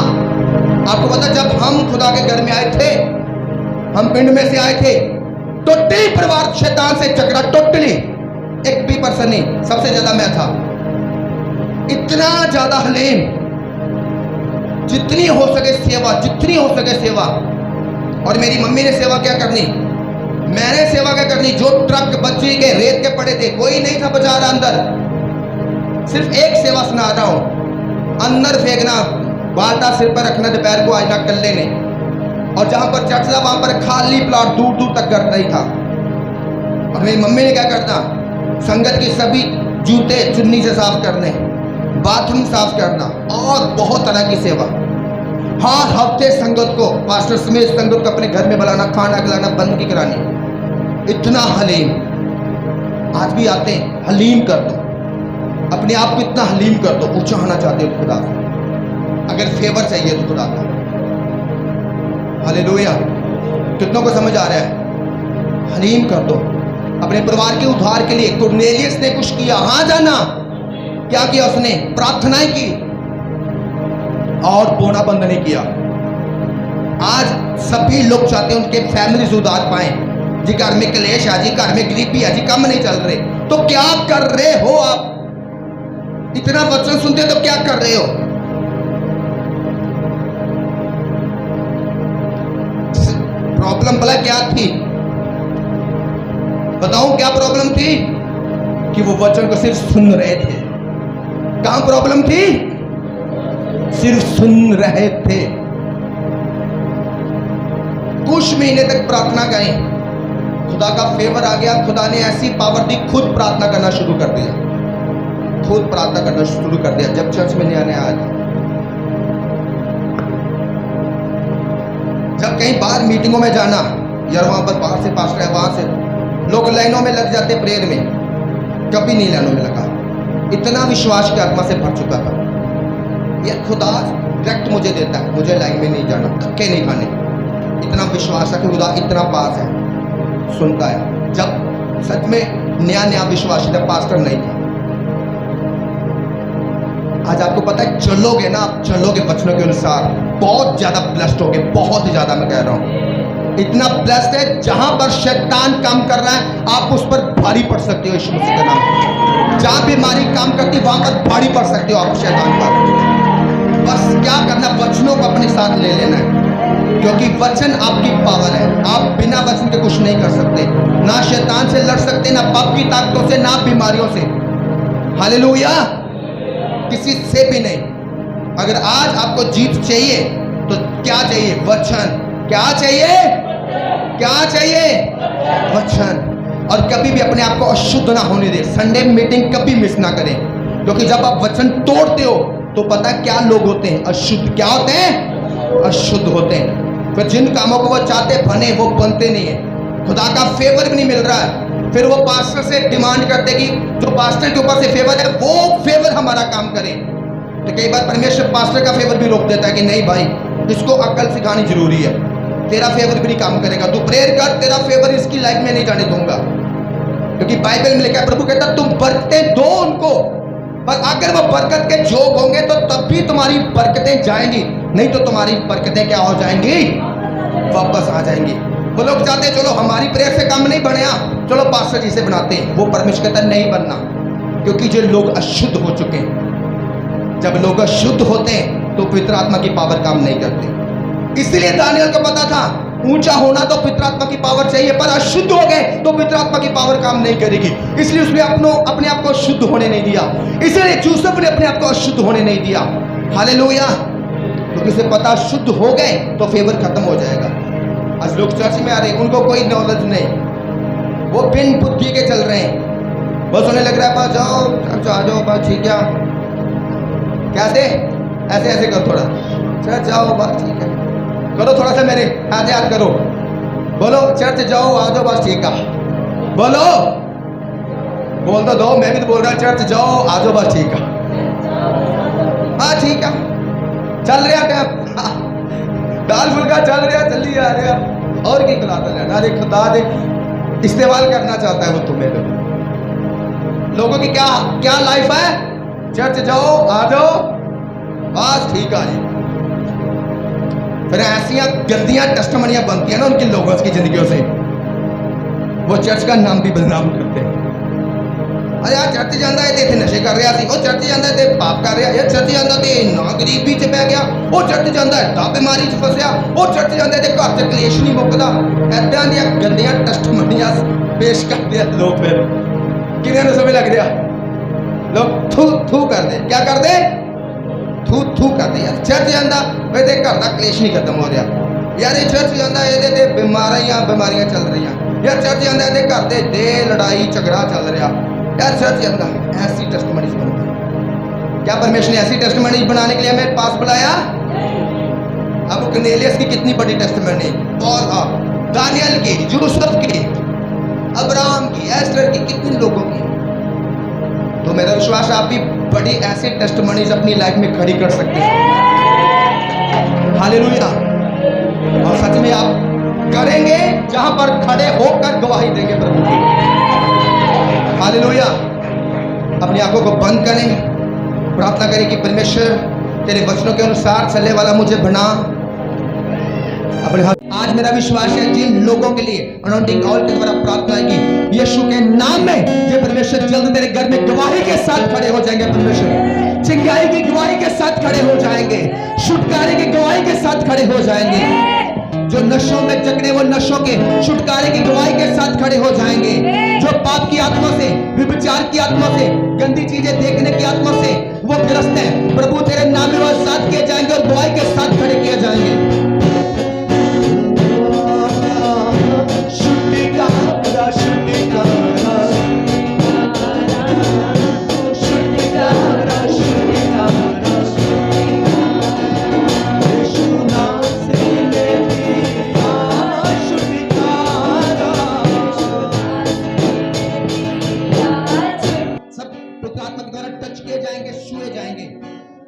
आपको पता, जब हम खुदा के घर में आए थे, हम पिंड में से आए थे, टोटली परिवार शैतान से झगड़ा, टोटली, एक भी पर्सन नहीं, सबसे ज्यादा मैं था। इतना ज्यादा हलीम, जितनी हो सके सेवा, जितनी हो सके सेवा। और मेरी मम्मी ने सेवा क्या करनी, मैंने सेवा क्या करनी। जो ट्रक बच्ची के रेत के पड़े थे, कोई नहीं था बचा रहा अंदर, सिर्फ एक सेवा सुना रहा हूं, अंदर फेंकना, बाल्टा सिर पर रखना, दोपहर को आजना कल्ले ने, और जहां पर चर्च था वहां पर खाली प्लॉट, दूर दूर तक घर नहीं था। और मेरी मम्मी ने क्या करना, संगत की सभी जूते चुन्नी से साफ करने, बाथरूम साफ करना और बहुत तरह की सेवा। हर हफ्ते संगत को, पास्टर समेत संगत को अपने घर में बुलाना, खाना खिलाना, बंदगी करानी। इतना हलीम। आज भी आते हैं, हलीम कर दो, अपने आप को इतना हलीम कर दो। ऊंचा होना चाहते हो खुदा से, अगर फेवर चाहिए तो खुदा का। हालेलुया। कितनों को समझ आ रहा है? हलीम कर दो अपने परिवार के उद्धार के लिए। कुरनेलियस ने कुछ किया, हाँ जाना, क्या किया उसने? प्रार्थनाएं की और बोना बंद नहीं किया। आज सभी लोग चाहते हैं उनके फैमिली से उद्धार पाए। जी घर में क्लेश है, जी घर में गरीबी है, जी काम नहीं चल रहे, तो क्या कर रहे हो आप? इतना वचन सुनते तो क्या कर रहे हो? प्रॉब्लम भला क्या थी? बताऊं क्या प्रॉब्लम थी? कि वो वचन को सिर्फ सुन रहे थे। कहां प्रॉब्लम थी? सिर्फ सुन रहे थे। कुछ महीने तक प्रार्थना करें, खुदा का फेवर आ गया। खुदा ने ऐसी पावर दी, खुद प्रार्थना करना शुरू कर दिया। खुद प्रार्थना करना शुरू कर दिया जब चर्च में नया नया आया। जब कहीं बाहर मीटिंगों में जाना, यार वहां पर बाहर से पास्टर है, वहां से लोग लाइनों में लग जाते प्रेयर में, कभी नहीं लाइनों में लगा। इतना विश्वास की आत्मा से भर चुका था। यार खुदा डायरेक्ट मुझे देता है, मुझे लाइन में नहीं जाना, धक्के नहीं खाने। इतना विश्वास है कि खुदा इतना पास है, सुनता है। जब सच में नया नया विश्वास था, पास्टर नहीं था। आज आपको पता है, चलोगे ना, आप चलोगे वचनों के अनुसार, बहुत ज्यादा ब्लेस्ड होगे, बहुत ज्यादा। मैं कह रहा हूं इतना ब्लेस्ड है, जहां पर शैतान काम कर रहा है आप उस पर भारी पड़ सकते हो यीशु मसीह के नाम। जहां बीमारी काम करती वहां पर भारी पड़ सकते हो आप शैतान पर। बस क्या करना, वचनों को अपने साथ ले लेना है, क्योंकि वचन आपकी पावर है। आप बिना वचन के कुछ नहीं कर सकते, ना शैतान से लड़ सकते, ना पाप की ताकतों से, ना बीमारियों से। हालेलुया। किसी से भी नहीं। अगर आज आपको जीत चाहिए तो क्या चाहिए? वचन। क्या चाहिए? क्या चाहिए? वचन। और कभी भी अपने आप को अशुद्ध ना होने दे। संडे मीटिंग कभी मिस ना करें, क्योंकि जब आप वचन तोड़ते हो तो पता क्या लोग होते हैं? अशुद्ध। क्या होते हैं? अशुद्ध होते हैं। फिर जिन कामों को वो चाहते बने, वो बनते नहीं है। खुदा का फेवर भी नहीं मिल रहा है। फिर वो पास्टर से डिमांड करते कि जो पास्टर के ऊपर से फेवर है वो फेवर हमारा काम करे। तो कई बार परमेश्वर पास्टर का फेवर भी रोक देता है कि नहीं भाई, इसको अक्ल सिखानी जरूरी है, तेरा फेवर भी नहीं काम करेगा, तू प्रेयर कर, तेरा फेवर इसकी लाइफ में नहीं जाने दूंगा। क्योंकि बाइबल में लिखा है, प्रभु कहता तुम बरकतें दो उनको, पर अगर वो बरकत के जोग होंगे तो तब भी तुम्हारी बरकतें जाएंगी, नहीं तो तुम्हारी बरकतें क्या हो जाएंगी? वापस आ जाएंगी। वो लोग चाहते चलो हमारी प्रेयर से काम नहीं बनेगा, चलो पास्टर जी से बनाते हैं। वो परमेश्वर कहता नहीं बनना, क्योंकि जो लोग अशुद्ध हो चुके हैं। जब लोग अशुद्ध होते हैं तो पवित्र आत्मा की पावर काम नहीं करते। इसलिए दानियल को पता था ऊंचा होना तो पवित्र आत्मा की पावर चाहिए, पर अशुद्ध हो गए तो पवित्र आत्मा की पावर काम नहीं करेगी। इसलिए उसने अपने आप को शुद्ध होने नहीं दिया। इसलिए यूसुफ ने अपने आप को अशुद्ध होने नहीं दिया। हालेलुया। क्योंकि उसे पता शुद्ध हो गए तो फेवर खत्म हो जाएगा। आज लोग चर्च में आ रहे हैं, उनको कोई नॉलेज नहीं, वो बिन बुद्धि के चल रहे हैं। बस उन्हें लग रहा है बस जाओ चर्च आ जाओ, बस ठीक है, कैसे ऐसे ऐसे करो, थोड़ा चर्च जाओ बस ठीक है, करो थोड़ा सा मेरे हाथ याद करो, बोलो चर्च जाओ आ जाओ बस ठीक है, बोलो बोल तो दो, मैं भी तो बोल रहा चर्च जाओ आ जाओ बस ठीक है, हाँ ठीक है, चल रहा टाइम दाल फुल्का चल रहा, चली आ रहा, और की खिलाता लेना। अरे खुदा दे इस्तेमाल करना चाहता है वो तुम्हें। लोगों की क्या क्या लाइफ है? चर्च जाओ आ जाओ बस ठीक है। फिर ऐसियां गंदियां टेस्टमनियां बनती है ना उनकी लोगों की जिंदगियों से, वो चर्च का नाम भी बदनाम करते हैं। अरे यार चर्च जाता है थे नशे कर रहा सी, वो चर्च जाता है पाप कर रहा, यार चर्च जाता थे ना गरीबी च पै गया, वो चर्च जाता है ता बीमारी च फसया, वो चर्च जाता है घर च कलेश नहीं मुकदा। ऐदां दी गंदियां टेस्टमनियां पेश करते हैं लोग। फिर किन्हें समझ लग रहा, लोग थू थू कर दे, क्या कर दे? थू थू कर दे। यार चर्च जाता वैसे घर का कलेश नहीं खत्म हो रहा, यार ये चर्च जाता ये बीमारियां चल रही यार चर्च जाता ये घर दे लड़ाई झगड़ा चल रहा यार चर्च जाता ऐसी टेस्टमनीज बन गई। क्या परमेश्वर ने ऐसी टेस्टमनीज बनाने के लिए हमें पास बुलाया? अब कर्नेलियस की कितनी बड़ी टेस्टमनी, और दानियल की, यूसुफ की, अब्राहम की, एस्टर की, कितने लोगों की। तो मेरा विश्वास आप भी बड़ी ऐसी टेस्टमनीज अपनी लाइफ में खड़ी कर सकते हैं। हालेलुया। और सच में आप करेंगे जहां पर खड़े होकर गवाही देंगे प्रभु की। हालेलुया। अपनी आंखों को बंद करें, प्रार्थना करें कि परमेश्वर तेरे वचनों के अनुसार चलने वाला मुझे बना। अपने आज मेरा विश्वास है जिन लोगों के लिए अनॉइंटिंग ऑयल के द्वारा प्रार्थना है कि यीशु के नाम में ये परमेश्वर जल्द तेरे घर में गवाही के साथ खड़े हो जाएंगे। परमेश्वर चिंगाई की गवाही के साथ खड़े हो जाएंगे, छुटकारे की गवाही के साथ खड़े हो जाएंगे। जो नशों में जकड़े वो नशों के छुटकारे की गवाही के साथ खड़े हो जाएंगे। जो पाप की आत्मा से, विचार की आत्मा से, गंदी चीजें देखने की आत्मा से वो ग्रस्त है, प्रभु तेरे नाम में वो साथ किए जाएंगे और गवाही के साथ खड़े किए जाएंगे।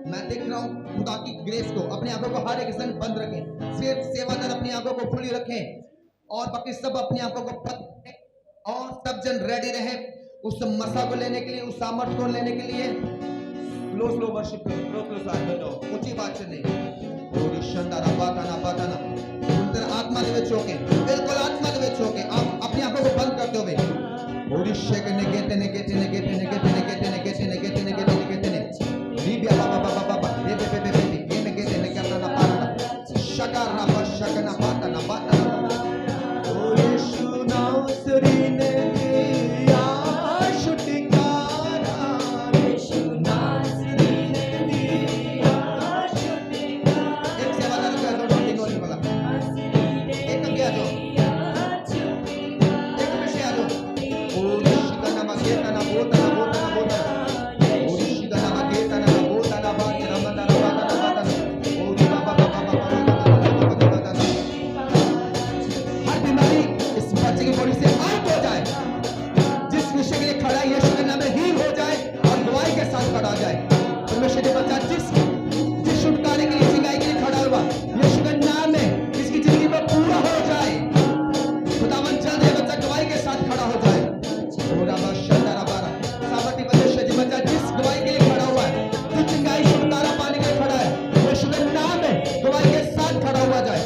मैं देख रहा हूं खुदा की ग्रेस को। अपनी आंखों को हर एक जन बंद रखें, सिर्फ सेवादार अपनी आंखों को खुली रखें और बाकी सब अपनी आंखों को बंद रखें और सब जन रेडी रहे उस मसा को लेने के लिए, उस सामर्थ को लेने के लिए। स्लो वर्शिप करो, स्लो ऊंची बात से नहीं। और शंदारा बाताना बाताना सुंदर आत्मा दे विच होके, बिल्कुल आत्मा दे विच होके आप अपनी आंखों को बंद करते हुए और shake नेगेटे नेगेटे नेगेटे नेगेटे नेगेटे नेगेटे नेगेटे नेगेटे Libya baba baba baba bebe bebe bebe game gete ne karna na parna shaka na ba shaka na bata na bata o Yeshu Nazarene ya shutikara Yeshu Nazarene ya shutikara ek सेवादार का दो ठीक होने वाला एक क्या दो एक में से आ दो ओ Yeshu का नाम गेता ना बोता ना बोता ना बोता ओ Yeshu का नाम गेता ना खड़ा जाए। परमेश्वर के बच्चा जिस छुटकारे के लिए, सिंगाई के लिए खड़ा हुआ यीशु का नाम है, इसकी जिंदगी में पूरा हो जाए। खुदावन जल्द ये बच्चा गवाही के साथ खड़ा हो जाए। सामर्थी परमेश्वर जी बच्चा जिस गवाही के लिए खड़ा हुआ है, जिस सिंगाई छुटकारा पाने के लिए खड़ा है, यीशु का नाम है, गवाही के साथ खड़ा हुआ जाए।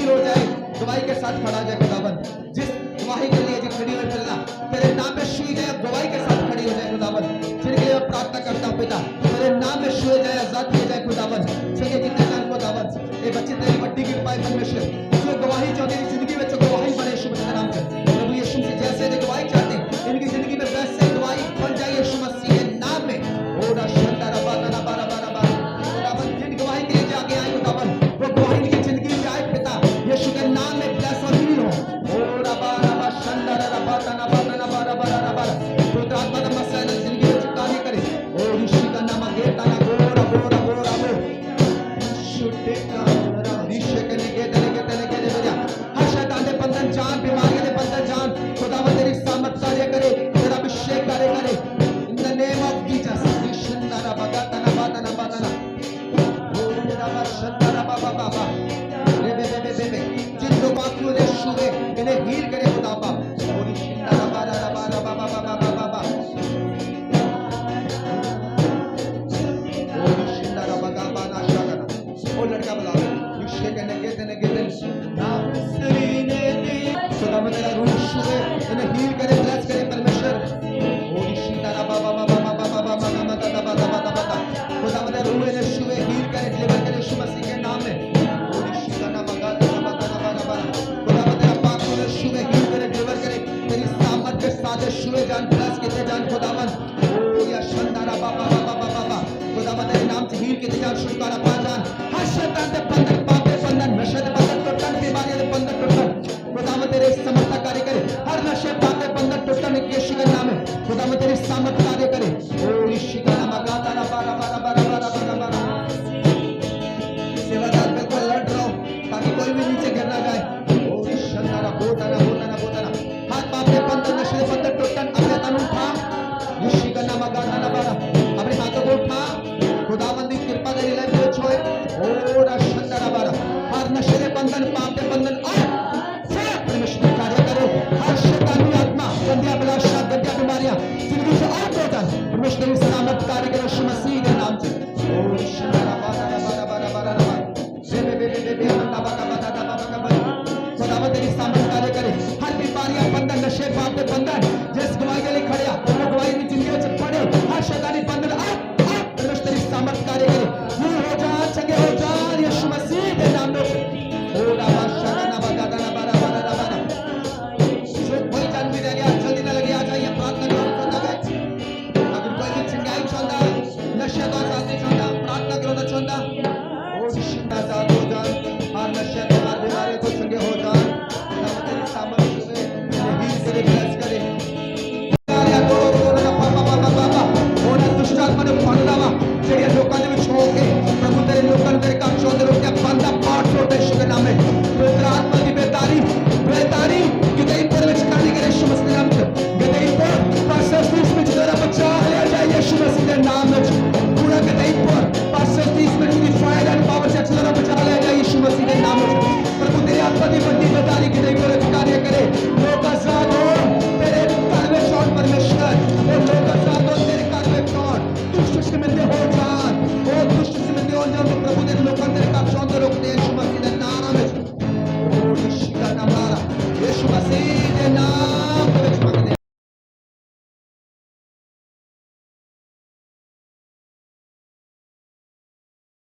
हो जाए, गवाही के साथ खड़ा जाए। खुदावन जिस गवाही के लिए खड़ी हो चलना तेरे नाम में छुई जाए, गवाही के साथ खड़ी हो जाए। खुदावन जिनके लिए मैं प्रार्थना करता हूँ पिता, तेरे नाम में छुए जाए, आजाद किए जाए। खुदावन सके कितने जान खुदावन ये बच्चे तेरी बड्डी की पाई परमेश्वर जो गवाही चाहते हैं जिंदगी में, जो गवाही बने यीशु मसीह के नाम से। प्रभु यीशु मसीह जैसे जो गवाही चाहते हैं इनकी जिंदगी में वैसे गवाही बन जाए यीशु मसीह के नाम में। ओरा शंदारा बाताना बारा बारा बारा खुदावन जिन गवाही के लिए जाके आए खुदावन वो गवाही इनकी जिंदगी में आए पिता, यीशु के नाम में ब्लेस और हील हो। ओरा बारा शंदारा बाताना बाताना बारा बारा बारा पवित्र आत्मा का मसला जिंदगी में चुकाने करे। ओ यीशु का नाम गेता ना गोरा गोरा गोरा गो शुटे का निश्चय करने के देने के बजा हर शैतान के बंधन जान, बीमारियों के बंधन जान खुदावन तेरी सामर्थ कार्य करे, तेरा अभिषेक कार्य करे in the name of Jesus. शंदारा बाताना बाताना बाताना ओरा शंदारा बाबा बाबा जिन लोगों को ने छुए इन्हें हील करे खुदा बाप। और शंदारा बारा बारा बाबा बाबा बाबा और शंदारा बाबा बाना शागना ओ लड़का बुला यीशु के ने नाम सरीने जान खुदावन ओ या शंदारा बाबा बाबा बाबा बाबा खुदावन तेरे नाम से हील के जान छुटकारा पा जान हर शैतान के बंधन पाप के बंधन नशे के बंधन टूटन बीमारियों के बंधन टूटन खुदावन तेरे समर्थ कार्य करे हर नशे पाप के बंधन टूटन यीशु के नाम में खुदावन तेरे समर्थ कार्य करे ओ यीशु का नाम गाता रा बारा बारा बारा बारा बारा बारा सेवादार बिल्कुल अलर्ट रहो ताकि कोई भी नीचे गिर ना जाए ओ शंदारा बोताना बोताना बोताना हाथ पाप के बंधन नशे के बंधन टूटन अपने तन उठा यीशु का नाम गाता रा बारा अपने हाथों को उठा खुदावन की कृपा तेरी लाइफ में छोए ओ शंदारा बारा हर नशे के बंधन पाप के बंधन परमेश्वर कार्य करो हर शैतानी आत्मा गंदी अभिलाषा गंदी बीमारियां जिंदगी से आउट हो जाए परमेश्वर इस नामक कार्य करो यीशु मसीह के नाम से ओ शंदारा बारा बारा बारा बारा बारा बे बाबा का बता बाबा का बता खुदावन तेरी सामर्थ कार्य करे हर बीमारियां बंधन नशे पाप के बंधन जिस गवाही के लिए खड़े वो गवाही की जिंदगी से पड़े हर शैतानी बंधन परमेश्वर तेरी सामर्थ कार्य करे दूर हो जा चंगे हो जा यीशु मसीह के नाम में ओ बाबा शरणा बागा दाना बारा बारा बारा कोई जान भी रह गया जल्दी ना लगे आ जाइए प्रार्थना करो चंदा गए अगर कोई भी चिंगाई चंदा नशे का साथी चंदा प्रार्थना करो तो चंदा ओ शिंदा जात हो जा हर नशे के बीमारी को चंगे हो जा तेरी सामर्थ से हील करे ब्लेस करे कार्य करो तो ना बाबा बाबा बाबा और दुष्ट आत्मा ने फंदावा तेरे लोकां ਦੇ ਵਿੱਚ ਹੋ ਕੇ ਪ੍ਰਭੂ ਤੇਰੇ ਲੋਕਾਂ ਨੂੰ ਤੇਰੇ ਕੰਮ ਚੋਂ ਦੇ ਰੋਕਿਆ ਬੰਦਾ ਪਾਠ ਛੋਟੇ ਸ਼ੁਭ ਨਾਮੇ ਪਵਿੱਤਰ ਆਤਮਾ